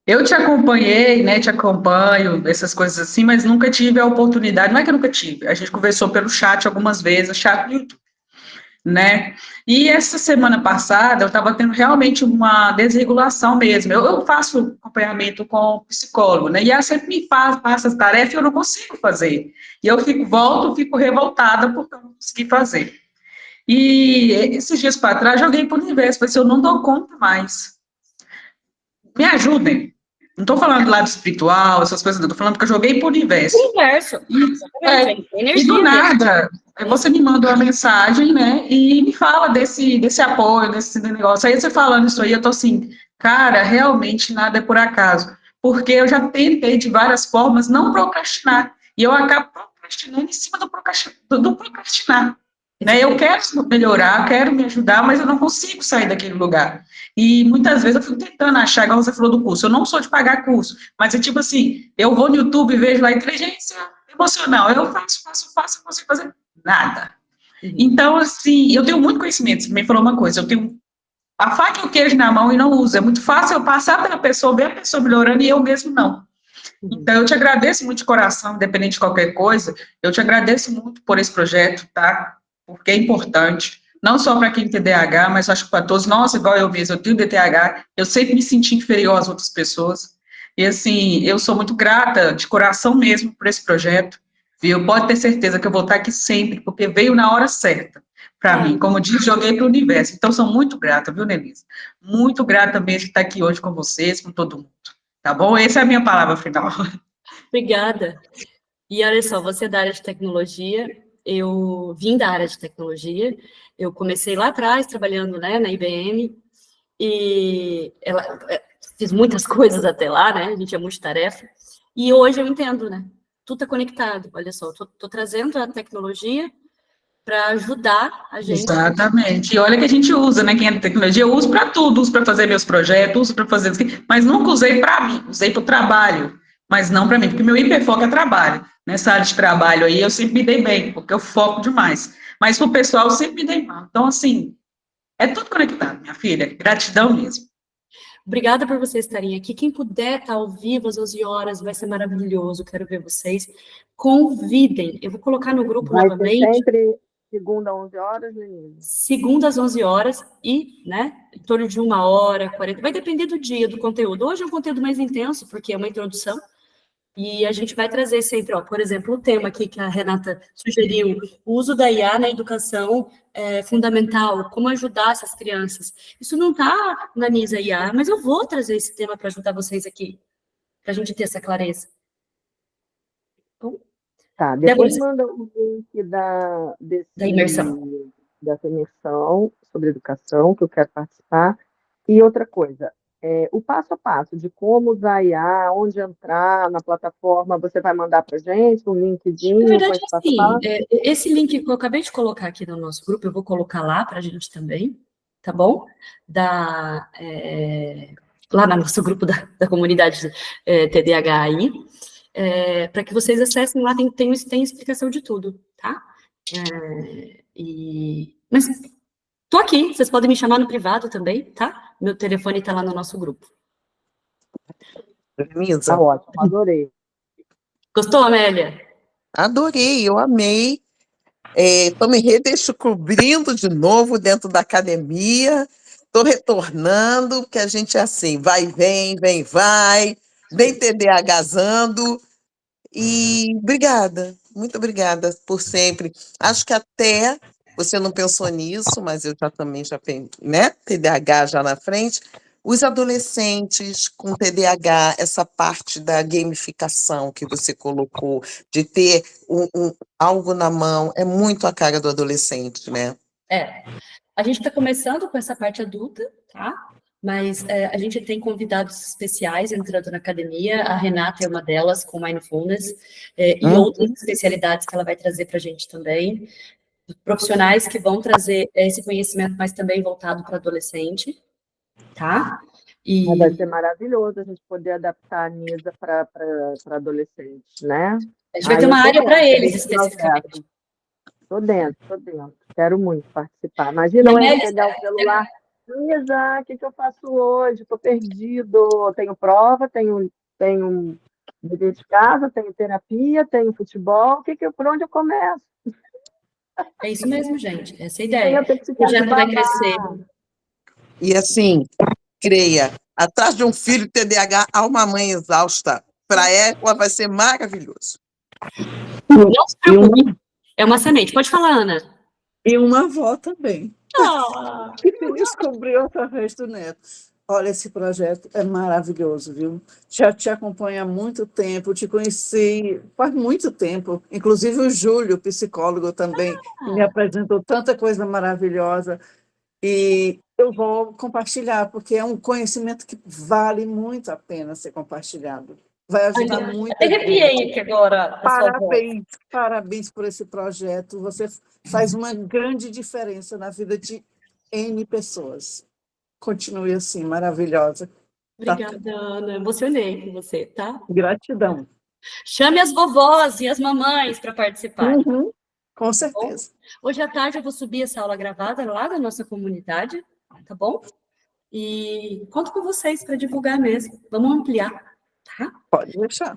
Eu te acompanhei, né? Te acompanho, essas coisas assim, mas nunca tive a oportunidade. Não é que eu nunca tive, a gente conversou pelo chat algumas vezes, chat do YouTube, né? E essa semana passada, eu estava tendo realmente uma desregulação mesmo. Eu faço acompanhamento com psicólogo, né? E ela sempre me passa as tarefas e eu não consigo fazer. E eu fico revoltada porque eu não consegui fazer. E esses dias para trás, joguei para o universo, falei assim, eu não dou conta mais. Me ajudem. Não estou falando do lado espiritual, essas coisas, não. Estou falando que eu joguei para o universo. Universo. E do nada, você me manda uma mensagem, né, e me fala desse apoio, desse negócio. Aí você falando isso aí, eu tô assim, cara, realmente nada é por acaso. Porque eu já tentei de várias formas não procrastinar. E eu acabo procrastinando em cima do procrastinar. Né? Eu quero melhorar, quero me ajudar, mas eu não consigo sair daquele lugar. E muitas vezes eu fico tentando achar, igual você falou do curso, eu não sou de pagar curso, mas é tipo assim, eu vou no YouTube e vejo lá inteligência emocional, eu faço, não consigo fazer nada. Então, assim, eu tenho muito conhecimento, você me falou uma coisa, eu tenho a faca e o queijo na mão e não uso, é muito fácil eu passar pela pessoa, ver a pessoa melhorando e eu mesmo não. Então, eu te agradeço muito de coração, independente de qualquer coisa, eu te agradeço muito por esse projeto, tá? Porque é importante, não só para quem tem TDAH, mas acho que para todos. Nossa, igual eu mesmo, eu tenho DTH, eu sempre me senti inferior às outras pessoas. E, assim, eu sou muito grata, de coração mesmo, por esse projeto, viu? Pode ter certeza que eu vou estar aqui sempre, porque veio na hora certa para mim. Como diz, joguei para o universo. Então, sou muito grata, viu, Nelisa? Muito grata mesmo de estar aqui hoje com vocês, com todo mundo. Tá bom? Essa é a minha palavra final. Obrigada. E olha só, você é da área de tecnologia, eu vim da área de tecnologia, eu comecei lá atrás, trabalhando, né, na IBM, e fiz muitas coisas até lá, né, a gente é multitarefa, e hoje eu entendo, né, tudo está conectado, olha só, estou trazendo a tecnologia para ajudar a gente. Exatamente. E olha que a gente usa, né? Quem é da tecnologia, eu uso para tudo, uso para fazer meus projetos, uso para fazer, mas nunca usei para mim, usei para o trabalho, mas não para mim, porque meu hiperfoco é trabalho. Nessa área de trabalho aí, eu sempre me dei bem, porque eu foco demais. Mas para o pessoal, eu sempre me dei mal. Então, assim, é tudo conectado, minha filha. Gratidão mesmo. Obrigada por vocês estarem aqui. Quem puder estar ao vivo às 11 horas, vai ser maravilhoso. Quero ver vocês. Convidem. Eu vou colocar no grupo novamente. Vai ser sempre segunda, 11 horas, menina? Segunda às 11 horas e, né, em torno de 1h, 40. Vai depender do dia, do conteúdo. Hoje é um conteúdo mais intenso, porque é uma introdução. E a gente vai trazer sempre, ó, por exemplo, o tema aqui que a Renata sugeriu, o uso da IA na educação fundamental, como ajudar essas crianças. Isso não está na NISA IA, mas eu vou trazer esse tema para ajudar vocês aqui, para a gente ter essa clareza. Então, tá, depois manda o link da imersão. Dessa imersão sobre educação, que eu quero participar. E outra coisa, o passo a passo de como usar a IA, onde entrar na plataforma, você vai mandar para a gente um linkzinho? Na verdade, sim. Esse link que eu acabei de colocar aqui no nosso grupo, eu vou colocar lá para a gente também, tá bom? Lá no nosso grupo da comunidade TDAH aí, para que vocês acessem lá, tem explicação de tudo, tá? Mas tô aqui, vocês podem me chamar no privado também, tá? Meu telefone tá lá no nosso grupo. Tá ótimo, adorei. Gostou, Amélia? Adorei, eu amei. Estou me redescobrindo de novo dentro da academia. Estou retornando, porque a gente é assim, vai, vem vai TDAHzando. E obrigada, muito obrigada por sempre. Acho que até você não pensou nisso, mas eu também já pensei, né? TDAH já na frente, os adolescentes com TDAH, essa parte da gamificação que você colocou, de ter algo na mão, é muito a cara do adolescente, né? A gente está começando com essa parte adulta, tá? Mas a gente tem convidados especiais entrando na academia, a Renata é uma delas, com Mindfulness, e outras especialidades que ela vai trazer para a gente também, profissionais que vão trazer esse conhecimento, mas também voltado para adolescente, tá? Mas vai ser maravilhoso a gente poder adaptar a Nisa para adolescentes, né? A gente vai ter uma área para eles, especificamente. Tô dentro. Quero muito participar. Imagina eu pegar o celular. Nisa, o que eu faço hoje? Tô perdido. Tenho prova, tenho dever de casa, tenho terapia, tenho futebol. Por onde eu começo? É isso mesmo, gente. Essa é a ideia. O projeto vai crescer. E assim, creia, atrás de um filho TDAH há uma mãe exausta. Para ela vai ser maravilhoso. Não se preocupe. É uma semente. Pode falar, Ana. E uma avó também. Oh. Que descobriu através do neto. Olha, esse projeto é maravilhoso, viu? Já te acompanho há muito tempo, te conheci faz muito tempo. Inclusive o Júlio, psicólogo também, me apresentou tanta coisa maravilhosa. E eu vou compartilhar, porque é um conhecimento que vale muito a pena ser compartilhado. Vai ajudar muito. Até arrepiei aqui agora. Parabéns por esse projeto. Você faz uma grande diferença na vida de N pessoas. Continue assim, maravilhosa. Obrigada, Ana. Emocionei com você, tá? Gratidão. Chame as vovós e as mamães para participar. Com certeza. Hoje à tarde eu vou subir essa aula gravada lá da nossa comunidade, tá bom? E conto com vocês para divulgar mesmo. Vamos ampliar, tá? Pode deixar.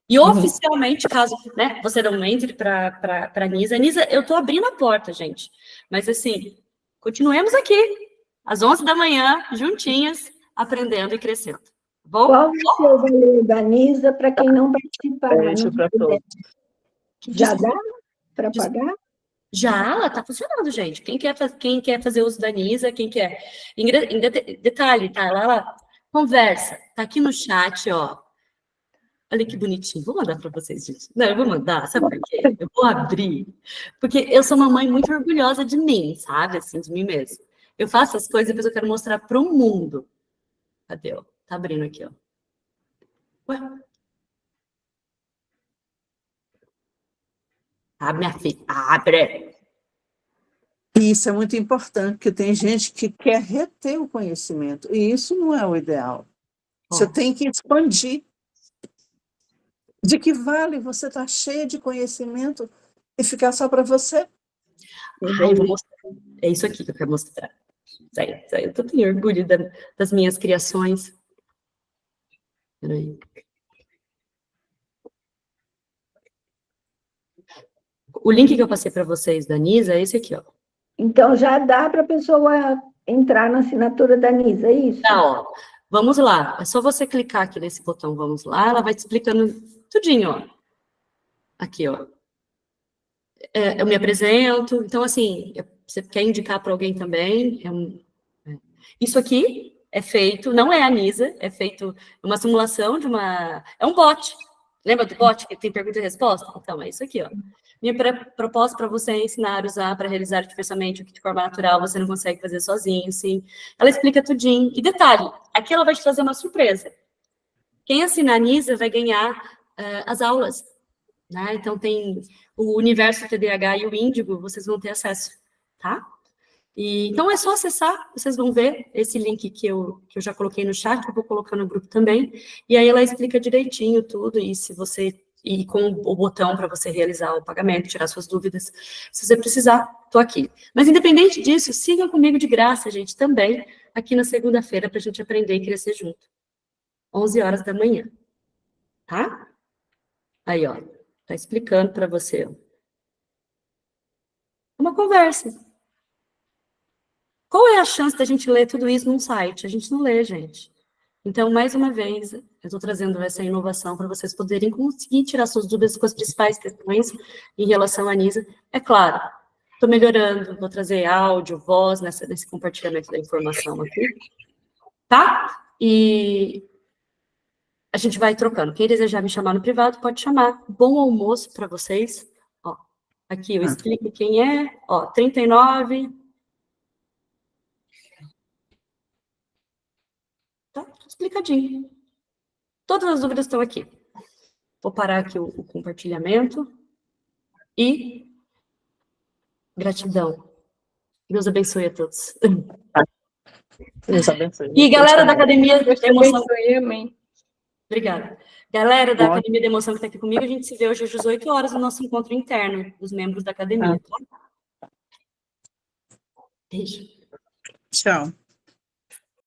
E oficialmente, caso você não entre para a Nisa. Nisa, eu estou abrindo a porta, gente. Mas assim, continuemos aqui, às 11 da manhã, juntinhas, aprendendo e crescendo. Bom? Qual vai ser o valor da Nisa para quem não participar? Beijo para todos. Já dá para pagar? Já, tá funcionando, gente. Quem quer fazer uso da Nisa, quem quer... Detalhe, tá? Lá, conversa. Tá aqui no chat, ó. Olha que bonitinho. Vou mandar para vocês, gente. Não, eu vou mandar, sabe por quê? Eu vou abrir. Porque eu sou uma mãe muito orgulhosa de mim, sabe? Assim, de mim mesma. Eu faço as coisas e depois eu quero mostrar para o mundo. Cadê, ó? Tá abrindo aqui, ó. Ué? Abre, minha filha. Abre. Isso é muito importante, porque tem gente que quer reter o conhecimento, e isso não é o ideal. Você tem que expandir. De que vale você estar cheia de conhecimento e ficar só para você? Eu vou mostrar. É isso aqui que eu quero mostrar. Eu tenho orgulho das minhas criações. Peraí. O link que eu passei para vocês da Nisa é esse aqui, ó. Então, já dá para a pessoa entrar na assinatura da Nisa, é isso? Tá, ó. Vamos lá. É só você clicar aqui nesse botão, vamos lá. Ela vai te explicando tudinho, ó. Aqui, ó. Eu me apresento. Então, assim, você quer indicar para alguém também? Isso aqui é feito, não é a Nisa, é feito uma simulação de uma... É um bot. Lembra do bot que tem pergunta e resposta? Então, é isso aqui, ó. Minha proposta para você é ensinar a usar para realizar artificialmente o que de forma natural você não consegue fazer sozinho, sim. Ela explica tudinho. E detalhe, aqui ela vai te trazer uma surpresa. Quem assinar a Nisa vai ganhar as aulas, né? Então, tem o Universo TDAH e o Índigo, vocês vão ter acesso, tá? Então, é só acessar, vocês vão ver esse link que eu já coloquei no chat, eu vou colocar no grupo também, e aí ela explica direitinho tudo, e com o botão para você realizar o pagamento, tirar suas dúvidas, se você precisar, estou aqui. Mas, independente disso, sigam comigo de graça, gente, também, aqui na segunda-feira, para a gente aprender e crescer junto. 11 horas da manhã, tá? Aí, ó, tá explicando para você. Uma conversa. Qual é a chance da gente ler tudo isso num site? A gente não lê, gente. Então, mais uma vez, eu estou trazendo essa inovação para vocês poderem conseguir tirar suas dúvidas com as principais questões em relação à Nisa. É claro, estou melhorando, vou trazer áudio, voz nesse compartilhamento da informação aqui. tá? E a gente vai trocando. Quem desejar me chamar no privado, pode chamar. Bom almoço para vocês. Ó, aqui eu explico quem é. Ó, 39. Tá tudo explicadinho. Todas as dúvidas estão aqui. Vou parar aqui o compartilhamento. E gratidão. Deus abençoe a todos. Deus abençoe. E galera da Academia Deus te da Emoção. abençoe, amém. Obrigada. Galera da Academia da Emoção que está aqui comigo, a gente se vê hoje às 18 horas no nosso encontro interno dos membros da academia. Tá? Beijo. Tchau.